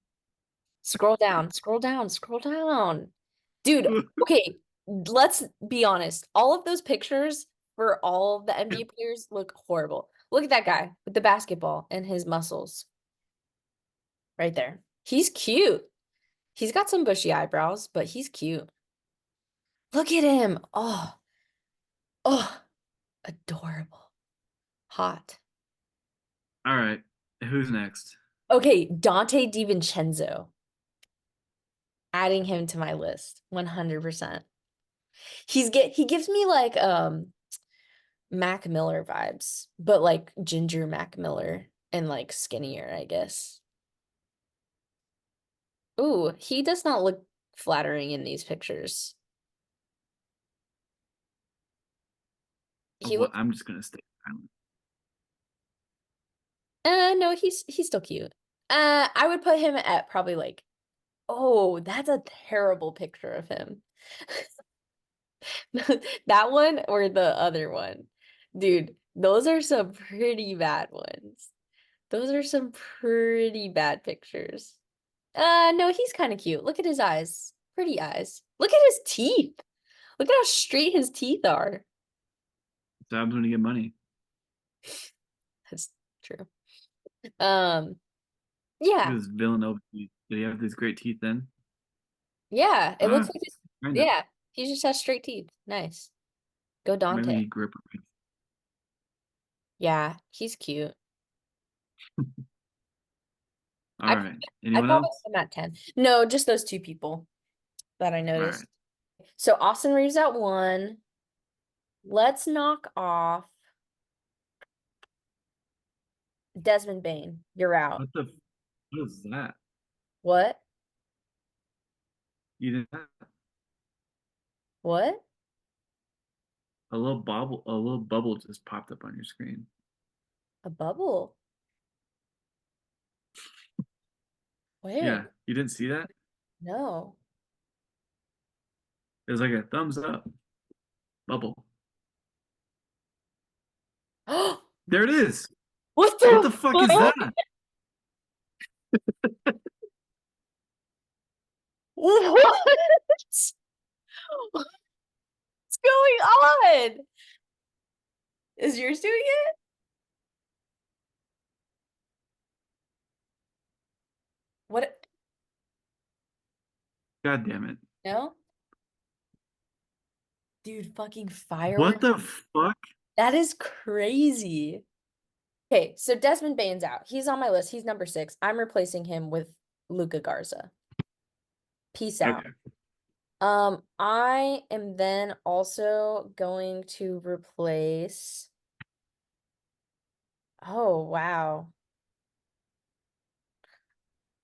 scroll down, scroll down, scroll down. Dude, okay, let's be honest. All of those pictures for all of the NBA players look horrible. Look at that guy with the basketball and his muscles right there. He's cute. He's got some bushy eyebrows, but he's cute. Look at him. Oh, adorable. Hot. All right. Who's next? Okay, Dante DiVincenzo. Adding him to my list. 100%. He gives me like Mac Miller vibes, but like ginger Mac Miller and like skinnier, I guess. Ooh, he does not look flattering in these pictures. Oh, He what? looks I'm just gonna stay silent. no, he's still cute. I would put him at probably like, oh, that's a terrible picture of him. That one or the other one. Dude, those are some pretty bad ones. Those are some pretty bad pictures. No, he's kind of cute. Look at his eyes. Pretty eyes. Look at his teeth. Look at how straight his teeth are. So I'm gonna get money. That's true. Um, yeah. Because Villanova teeth. Did he have these great teeth then? Yeah, it looks Ah, like his, kind of. yeah, he just has straight teeth. Nice. Go Maybe Dante. he grew up. Yeah, he's cute. All I'd, right. I'd Anyone probably else? put him at 10. No, just those two people that I All noticed. right. So Austin Reeves at 1. Let's knock off Desmond Bain. You're out. What is that? What? You didn't have What? a little bubble just popped up on your screen. A bubble? Where? Yeah, you didn't see that? No. It was like a thumbs up bubble. There it is. What What the the fuck is fuck? that? What? What's going on? Is yours doing it? What? God damn it. No? Dude, fucking What firework. the fuck? That is crazy. Okay, so Desmond Bane's out. He's on my list. He's number 6. I'm replacing him with Luca Garza. Peace out. Okay. I am then also going to replace. Oh, wow.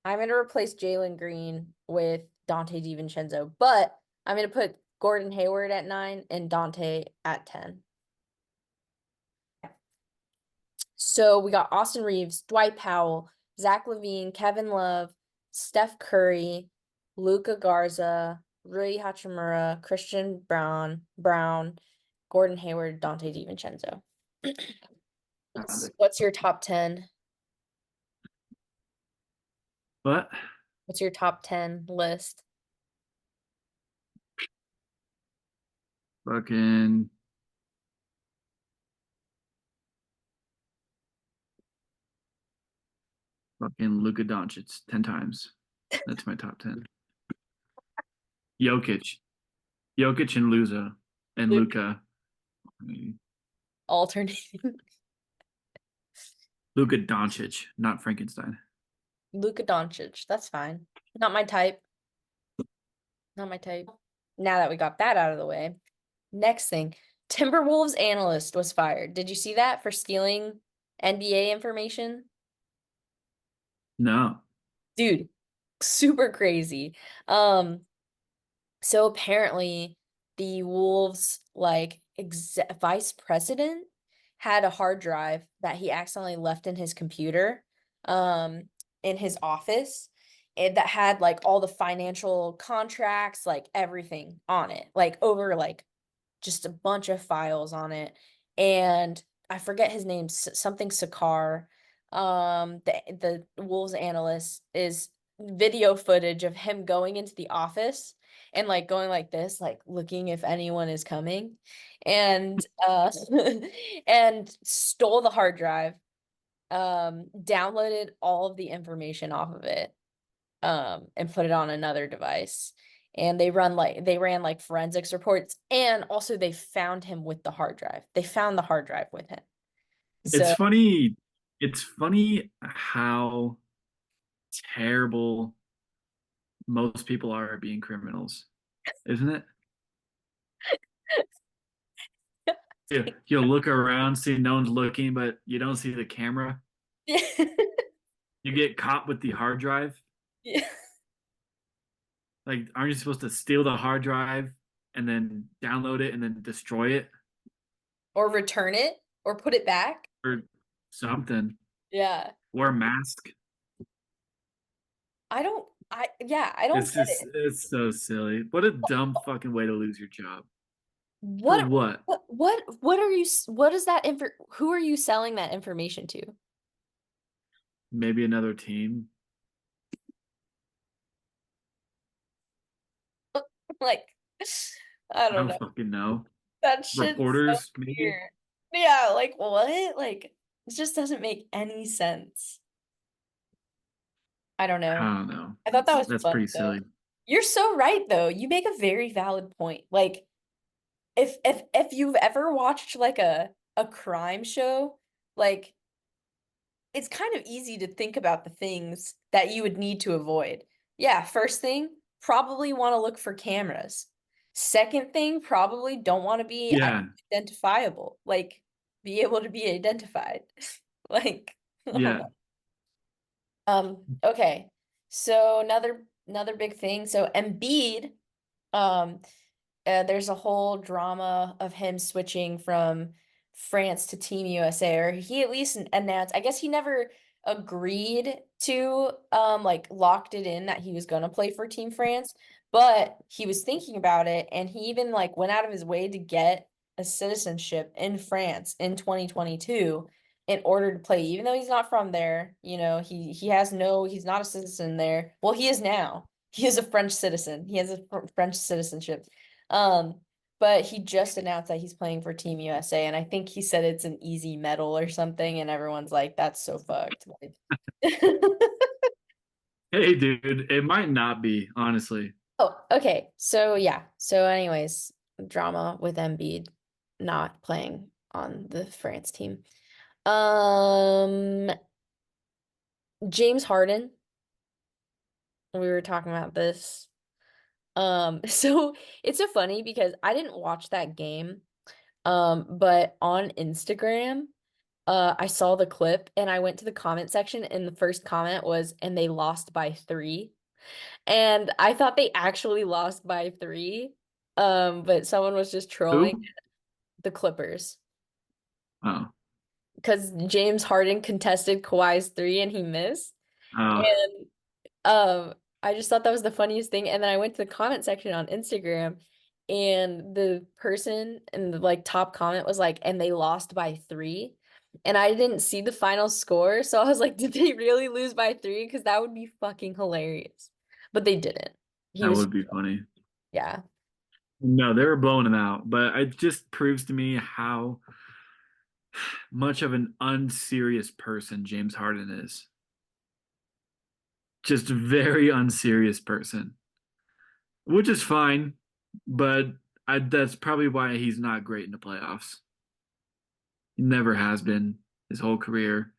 I'm going to replace Jalen Green with Dante DiVincenzo, but I'm going to put Gordon Hayward at 9 and Dante at 10. So we got Austin Reeves, Dwight Powell, Zach LaVine, Kevin Love, Steph Curry, Luca Garza, Rui Hachimura, Christian Brown, Gordon Hayward, Dante DiVincenzo. Found it. What's your top 10? But What's your top 10 list? fucking fucking Luka Doncic 10 times. That's my top 10. Jokic. Jokic and Luza and Luke Luka. alternating. Luka Doncic, not Frankenstein. Luka Doncic. That's fine. Not my type. Not my type. Now that we got that out of the way, next thing, Timberwolves analyst was fired. Did you see that for stealing NBA information? No. Dude, super crazy. Um, so apparently the Wolves like vice president had a hard drive that he accidentally left in his computer, in his office. that had like all the financial contracts, like everything on it, like over like just a bunch of files on it. And I forget his name, something Sakar. The Wolves analyst is video footage of him going into the office and like going like this, like looking if anyone is coming, and and stole the hard drive, downloaded all of the information off of it, and put it on another device. And they ran like forensics reports, and also they found him with the hard drive. They found the hard drive with him. It's So funny. It's funny how terrible most people are at being criminals, isn't it? You'll look around, see no one's looking, but you don't see the camera. yeah. You get caught with the hard drive. Yeah. Like, aren't you supposed to steal the hard drive and then download it and then destroy it Or return it or put it back. or something? Yeah. Wear a mask. I don't It's get just, it. it's so silly. What a dumb fucking way to lose your job. For What what? what are you what is that info who are you selling that information to? Maybe another team. Like, I I don't don't know. fucking know. That shit's so Reporters, maybe. weird. Yeah, like what? Like it just doesn't make any sense. I don't I know. don't know. I thought that was That's funny pretty though. silly. You're so right though. You make a very valid point. Like if you've ever watched like a crime show, like it's kind of easy to think about the things that you would need to avoid. Yeah, first thing, probably want to look for cameras. Second thing, probably don't want to be Yeah, identifiable, like be able to be identified. Like, I don't yeah. know. Okay. So another big thing. So Embiid, um, there's a whole drama of him switching from France to Team USA, or he at least announced, I guess he never agreed to, like locked it in that he was gonna play for Team France, but he was thinking about it, and he even like went out of his way to get a citizenship in France in 2022 in order to play, even though he's not from there. He's not a citizen there. Well, he is now. He is a French citizen. He has a French citizenship. Um, but he just announced that he's playing for Team USA, and I think he said it's an easy medal or something, and everyone's like, "That's so fucked." Like, Hey, dude, it might not be, honestly. oh, okay. So yeah. So anyways, drama with Embiid not playing on the France team. Um, James Harden. We were talking about this. So it's so funny because I didn't watch that game. But on Instagram, I saw the clip and I went to the comment section, and the first comment was, and they lost by 3. And I thought they actually lost by 3. But someone was just trolling Who? the Clippers Oh, because James Harden contested Kawhi's 3 and he missed. oh, And I just thought that was the funniest thing. And then I went to the comment section on Instagram, and the person in the like top comment was like, and they lost by 3. And I didn't see the final score, so I was like, did they really lose by 3? Because that would be fucking hilarious. But they didn't. He that was, would be funny. yeah. No, they were blowing him out, but it just proves to me how much of an unserious person James Harden is. Just a very unserious person, which is fine, but that's probably why he's not great in the playoffs. He never has been his whole career.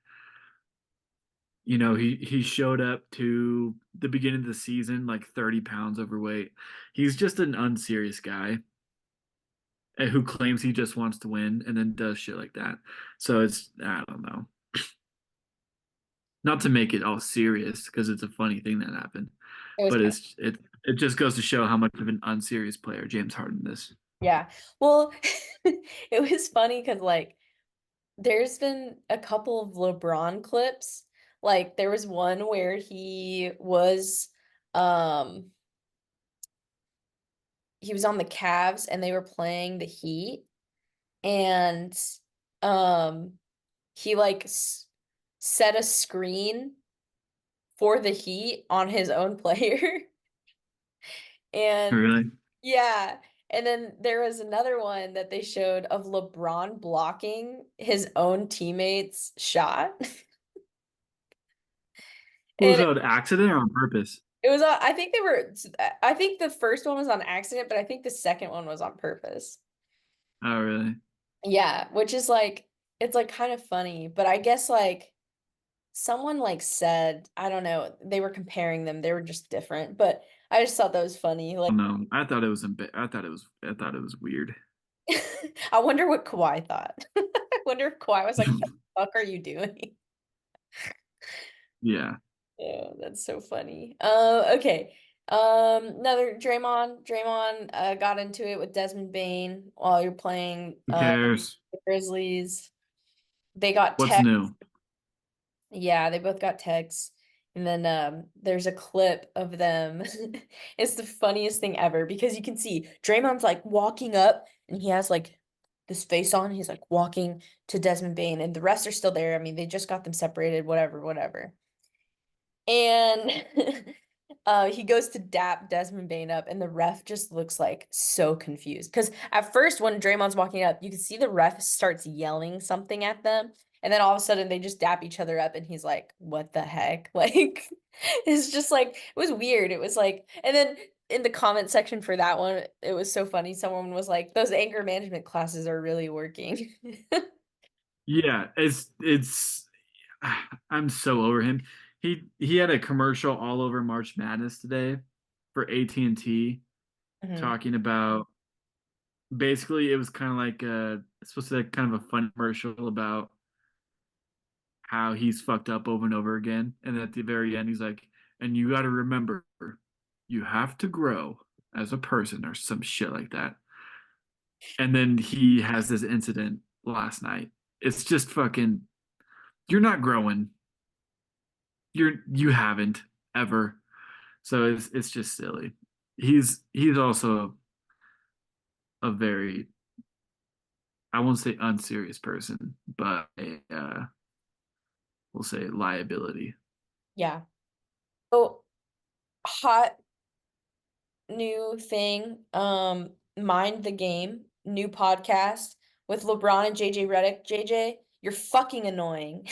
He showed up to the beginning of the season like 30 pounds overweight. He's just an unserious guy who claims he just wants to win and then does shit like that. So I don't know. Not to make it all serious because it's a funny thing that happened, It was but kind of, it just goes to show how much of an unserious player James Harden is. yeah. Well, it was funny because like there's been a couple of LeBron clips, Like there was one where um he was on the Cavs and they were playing the Heat and um he like set a screen for the Heat on his own player. And Really? yeah, and then there was another one that they showed of LeBron blocking his own teammate's shot. Was And that an accident or on purpose? it was I think they were I think the first one was on accident, but I think the second one was on purpose. Oh, really? Yeah, which is like it's like kind of funny, but I guess like someone like said, I don't know, they were comparing them. They were just different, but I just thought that was funny. Oh, Like no, I thought it was I thought it was weird. I wonder what Kawhi thought. I wonder if Kawhi was like, "What the fuck are you doing?" Yeah. Oh, that's so funny. Okay. Another Draymond got into it with Desmond Bain while you're playing Who cares? the Grizzlies. They got What's tech. new? Yeah, they both got texts. And then there's a clip of them. It's the funniest thing ever because you can see Draymond's like walking up and he has like this face on. He's like walking to Desmond Bain and the rest are still there. I mean, they just got them separated, whatever, whatever. And he goes to dap Desmond Bain up, and the ref just looks like so confused. Because at first, when Draymond's walking up, you can see the ref starts yelling something at them. And then all of a sudden, they just dap each other up, and he's like, "What the heck?" Like, it's just like, it was weird. It was like, and then in the comment section for that one, it was so funny. Someone was like, "Those anger management classes are really working." Yeah, it's I'm so over him. He had a commercial all over March Madness today for AT&T Mhm. talking about basically it was kind of like it's supposed to be like kind of a fun commercial about how he's fucked up over and over again. And at the very end he's like, and you got to remember you have to grow as a person or some shit like that. And then he has this incident last night. It's just fucking you're not growing. You haven't ever. So it's just silly. He's also a very I won't say unserious person, but we'll say liability. Yeah. So hot new thing, Mind the Game, new podcast with LeBron and JJ Redick. JJ, you're fucking annoying.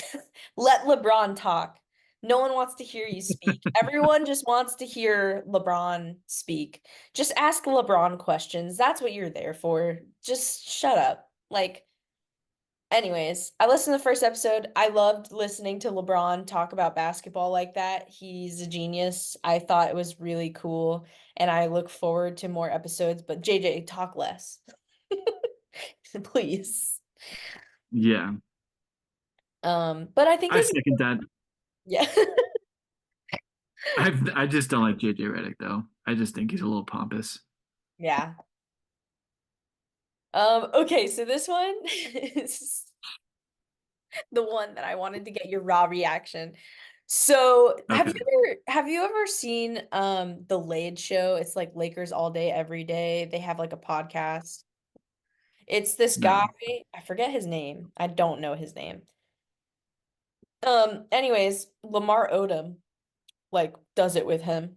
Let LeBron talk. No one wants to hear you speak. Everyone just wants to hear LeBron speak. Just ask LeBron questions. That's what you're there for. Just shut up. Like, anyways, I listened to the first episode. I loved listening to LeBron talk about basketball like that. He's a genius. I thought it was really cool, and I look forward to more episodes. But JJ, talk less, please. Yeah, But I think I they could, second that. yeah, I just don't like JJ Redick though. I just think he's a little pompous. yeah. Okay, so this one is the one that I wanted to get your raw reaction. So, Okay, have you ever seen The Late Show? It's like Lakers all day every day. They have like a podcast. It's this guy, no. I forget his name. I don't know his name. Anyways, Lamar Odom like does it with him.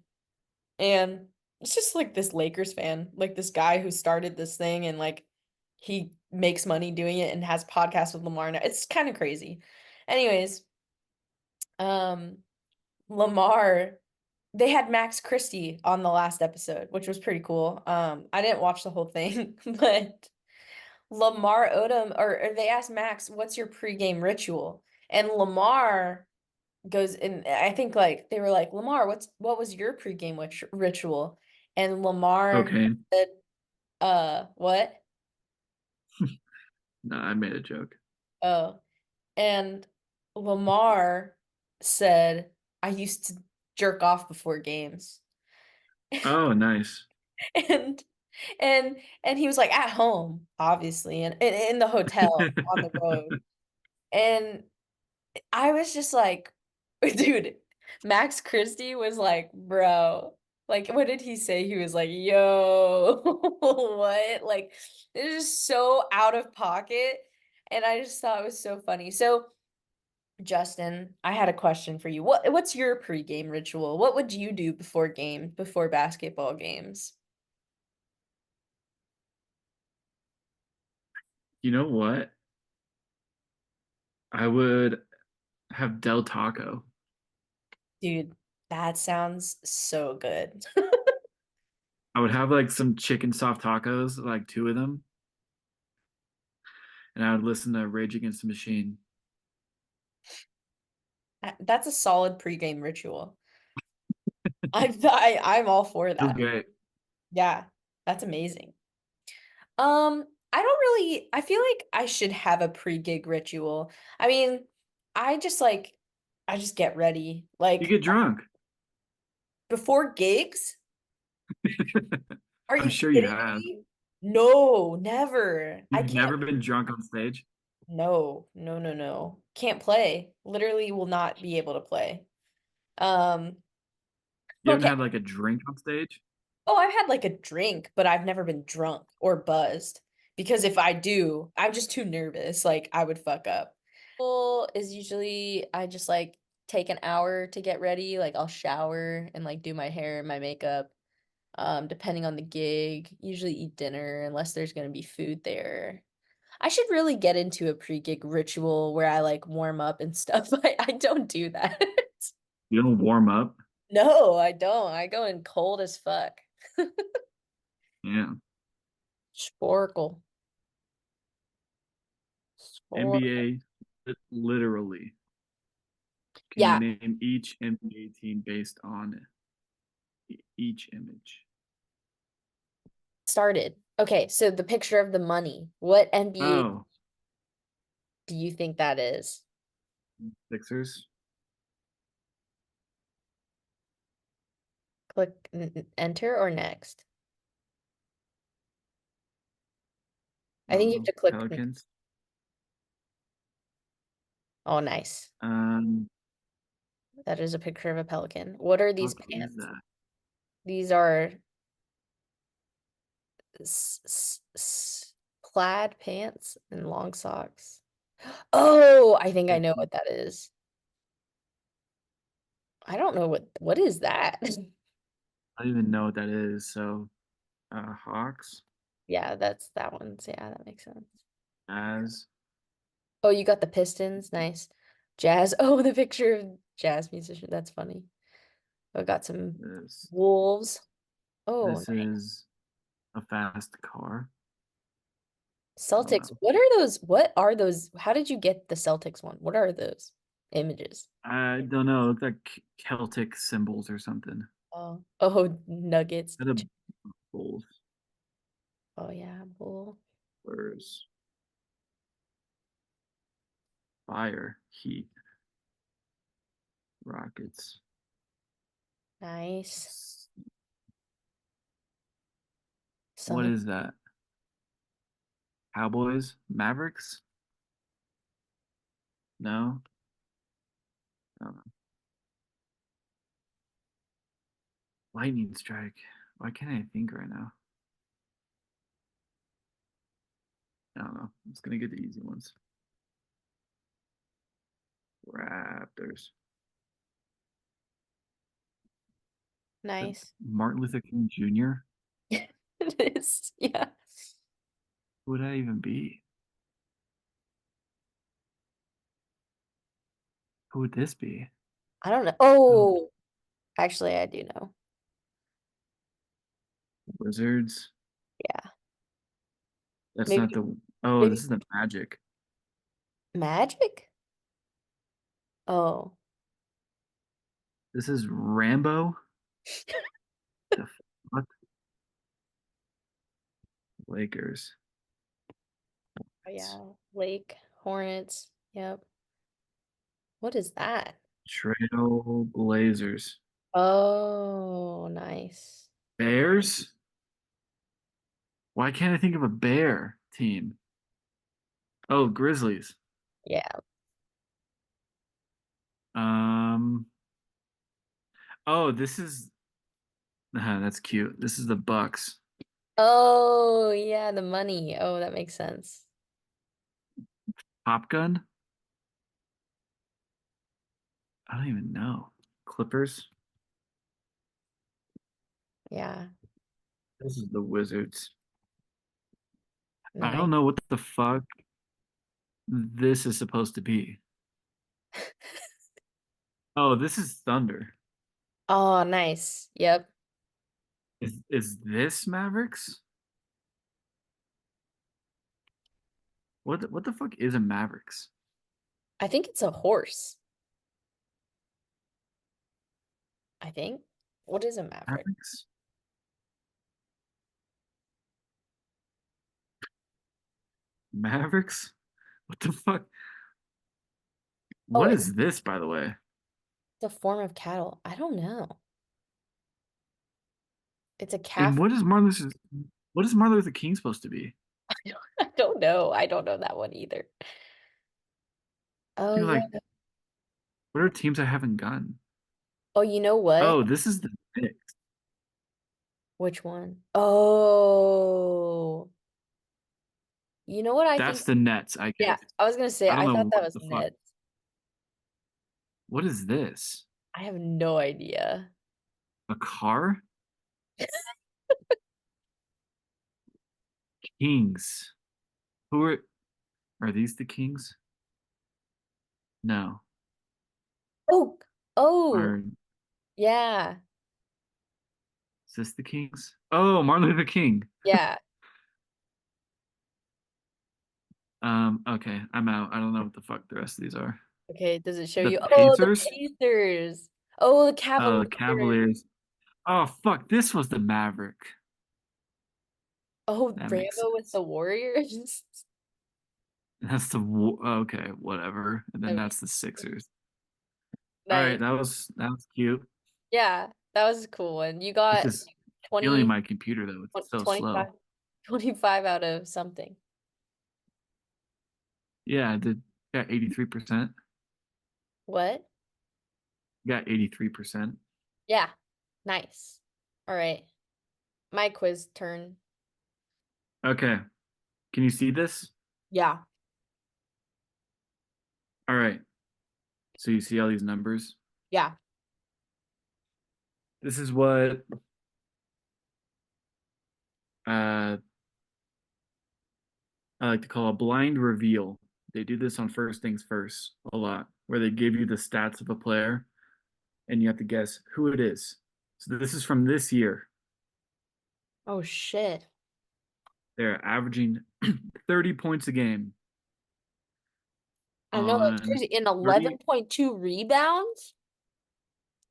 And it's just like this Lakers fan, like this guy who started this thing and like he makes money doing it and has podcasts with Lamar now. It's kind of crazy. Anyways, um Lamar, they had Max Christie on the last episode, which was pretty cool. I didn't watch the whole thing, but Lamar Odom, or they asked Max, "What's your pregame ritual?" And Lamar goes, and I think like they were like, "Lamar, what was your pregame ritual?" And Lamar Okay, said, what?" no, I made a joke. Oh, and Lamar said, "I used to jerk off before games." Oh, nice. And and he was like at home, obviously, and in the hotel on the road. And I was just like, Dude, Max Christie was like, bro, like, what did he say? He was like, yo, what? Like, it is just so out of pocket. And I just thought it was so funny. So, Justin, I had a question for you. What's your pregame ritual? What would you do before basketball games? You know what? I would have Del Taco. Dude, that sounds so good. I would have like some chicken soft tacos, like two of them, and I would listen to Rage Against the Machine. That's a solid pregame ritual. I'm all for Feels that. great. Yeah, that's amazing. I don't really, I feel like I should have a pre-gig ritual. I mean, I just like, I just get ready. You Like get drunk. before gigs? Are I'm you sure you kidding have. me? No, never. I You've can't. never been drunk on stage? No, no, no, no. Can't play. Literally will not be able to play. Um, You haven't okay. had like a drink on stage? Oh, I've had like a drink, but I've never been drunk or buzzed because if I do, I'm just too nervous. Like I would fuck up. Is usually I just like take an hour to get ready. Like I'll shower and like do my hair and my makeup. Depending on the gig, usually eat dinner unless there's gonna be food there. I should really get into a pre-gig ritual where I like warm up and stuff. I don't do that. You don't warm up? No, I don't. I go in cold as fuck. Yeah. Sporkle. Sporkle. NBA, literally. Can you Yeah, name each NBA team based on each image? started. Okay, so the picture of the money. What NBA Oh, do you think that is? Sixers? Click enter or next. I I don't think you have know. to click. Pelicans? Oh, nice. Um, That is a picture of a pelican. What are these fuck is pants? that? These are s s s plaid pants and long socks. Oh, I think I know I what that is. I don't know what is that? don't even know what that is. So, Hawks, Yeah, that's that one. Yeah, that makes sense. as Oh, you got the Pistons. Nice. Jazz. Oh, the picture of jazz musician. That's funny. I got some this. wolves. Oh, This is a fast car. I don't Celtics. know. What are those? How did you get the Celtics one? What are those images? I don't know. It's like Celtic symbols or something. Oh, Nuggets. That a Bulls, Oh yeah, bull. Spurs, Fire, Heat, Rockets. Nice. What Sun. is that? Cowboys, Mavericks? No, I don't know. Lightning strike. Why can't I think right now? I don't know. I'm just gonna get the easy ones. Raptors. The Nice. Martin Luther King Jr. It is. Yeah. Who would that even be? Who would this be? I don't know. Oh, Oh, actually, I do know. Wizards. Yeah. That's Maybe not the. Oh, this maybe is the Magic. Magic? Oh. This is Rambo. The fuck? Lakers. Oh yeah. Lake, Hornets. Yep. What is that? Trail Blazers. Oh, nice. Bears? Why can't I think of a bear team? Oh, Grizzlies. Yeah. Oh, this is that's cute. This is the Bucks. Oh, yeah, the money. Oh, that makes sense. Top Gun? I don't even know. Clippers? Yeah, This is the Wizards. I nice. don't know what the fuck this is supposed to be. Oh, this is Thunder. Oh, nice. Yep. Is this Mavericks? What the fuck is a Mavericks? I think it's a horse. I think. What is a maverick? Mavericks? Mavericks? What the fuck? Oh, What is this, by the way? it's a form of cattle. I don't know. It's a And calf. what is Martin Luther King supposed to be? I don't know. I don't know that one either. Oh, Dude, yeah. like, what are teams I haven't gotten? Oh, you know what? Oh, this is the Knicks. Which one? Oh, you know what I That's think? the Nets, I Yeah, guess. I was gonna say, I don't I know thought that what was the fuck. Ned. What is this? I have no idea. A car? Kings. Who are these the Kings? No. Oh, oh, Are yeah, is this the Kings? Oh, Martin Luther King. yeah. Okay, I'm out. I don't know what the fuck the rest of these are. Okay, does it show The you? Oh, the Pacers? Pacers. Oh, the Oh, the Cavaliers. Cavaliers. Oh fuck, this was the Maverick. Oh, That makes Rambo with sense. the Warriors. That's okay, whatever. And then Okay, that's the Sixers. All right, nice. that was cute. Yeah, that was a cool one. You This got is killing 20, my computer though. It's so 25, slow. 25 out of something. Yeah, I did got 83%. What? Got 83%. Yeah, nice. All right, my quiz turn. Okay. Can you see this? Yeah, All right. So you see all these numbers? yeah. This is what uh I like to call a blind reveal. They do this on First Things First a lot, where they give you the stats of a player and you have to guess who it is. So this is from this year. Oh shit. They're averaging 30 points a game I know that's on crazy. In 30, 11.2 rebounds?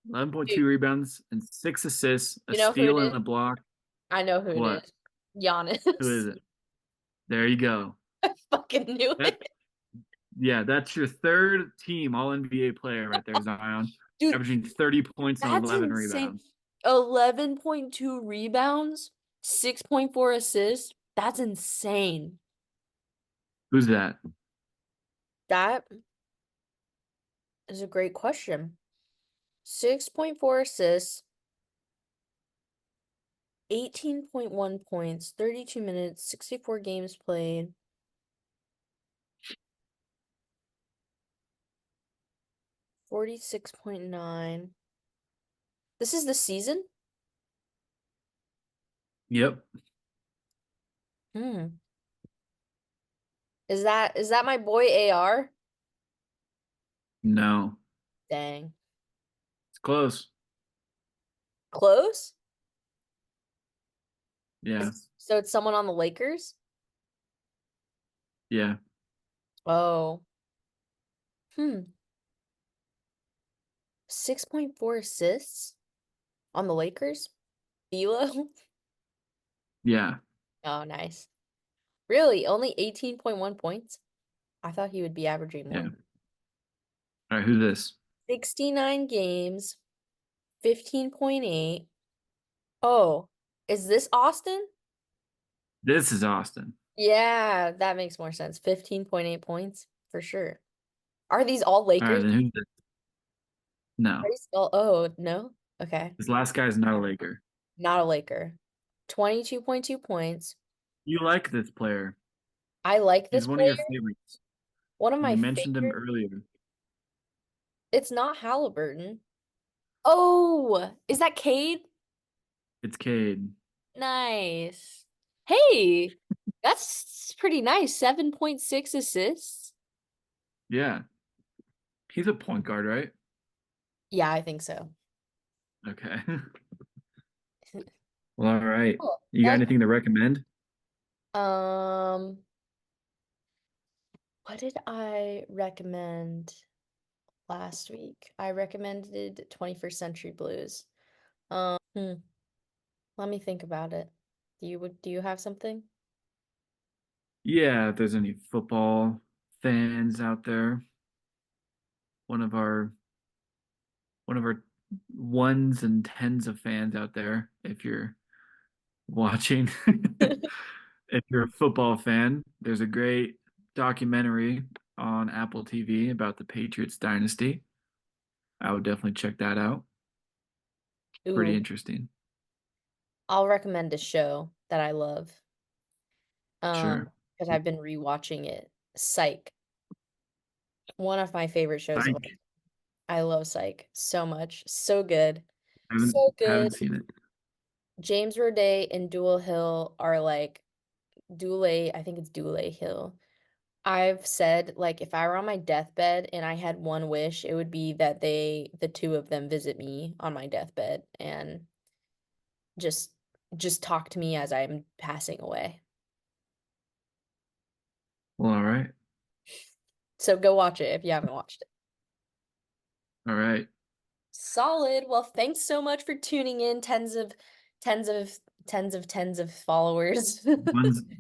Dude, 11.2 rebounds and 6 assists, a you know who it steal and is? a block. I know who it What? is. Who Giannis. is it? There you go. I fucking knew That it. Yeah, that's your third team All NBA player right there, Zion, Dude, averaging 30 points and that's 11 insane. rebounds. 11.2 rebounds, 6.4 assists. That's insane. Who's that? That is a great question. 6.4 assists, 18.1 points, 32 minutes, 64 games played, 46.9. This is the season? Yep. Hmm. Is that my boy AR? No. Dang. It's close. Close? Yeah. So it's someone on the Lakers? Yeah. Oh. Hmm. 6.4 assists on the Lakers? D'Lo? Yeah. Oh, nice. Really? Only 18.1 points? I thought he would be averaging Yeah. more. All right, who's this? 69 games, 15.8. Oh, is this Austin? This is Austin. Yeah, that makes more sense. 15.8 points for sure. Are these all All right, Lakers? then who's this? No, How do you spell? Oh, no? Okay. this last guy is not a Laker. Not a Laker. 22.2 points. You like this player. I like this He's one of your player. favorites. One of my You mentioned him favorite. earlier. It's not Halliburton. Oh, is that Cade? It's Cade. Nice. Hey, that's pretty nice. 7.6 assists. Yeah, he's a point guard, right? Yeah, I think so. Okay. Well, all right. Cool. You got Well, anything to recommend? what did I recommend last week? I recommended 21st Century Blues. Hmm, let me think about it. Do you have something? Yeah, if there's any football fans out there, one of our one of our ones and tens of fans out there, if you're watching, if you're a football fan, there's a great documentary on Apple TV about the Patriots dynasty. I would definitely check that out. Pretty Ooh, interesting. I'll recommend a show that I love. Sure. Because I've been rewatching it. Psych. One of my favorite shows of all. Psych. I love Psych so much. So good. Haven't So haven't good. seen it. James Roday and Dual Hill are like Dule, I think it's Dule Hill. I've said like if I were on my deathbed and I had one wish, it would be that the two of them visit me on my deathbed and just just talk to me as I'm passing away. Well, all right. So go watch it if you haven't watched it. All right. Solid. Well, thanks so much for tuning in. Tens of, tens of followers.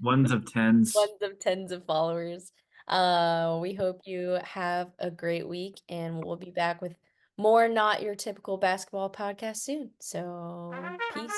Ones of tens. Ones of tens of followers. We hope you have a great week and we'll be back with more not your typical basketball podcast soon. So, peace.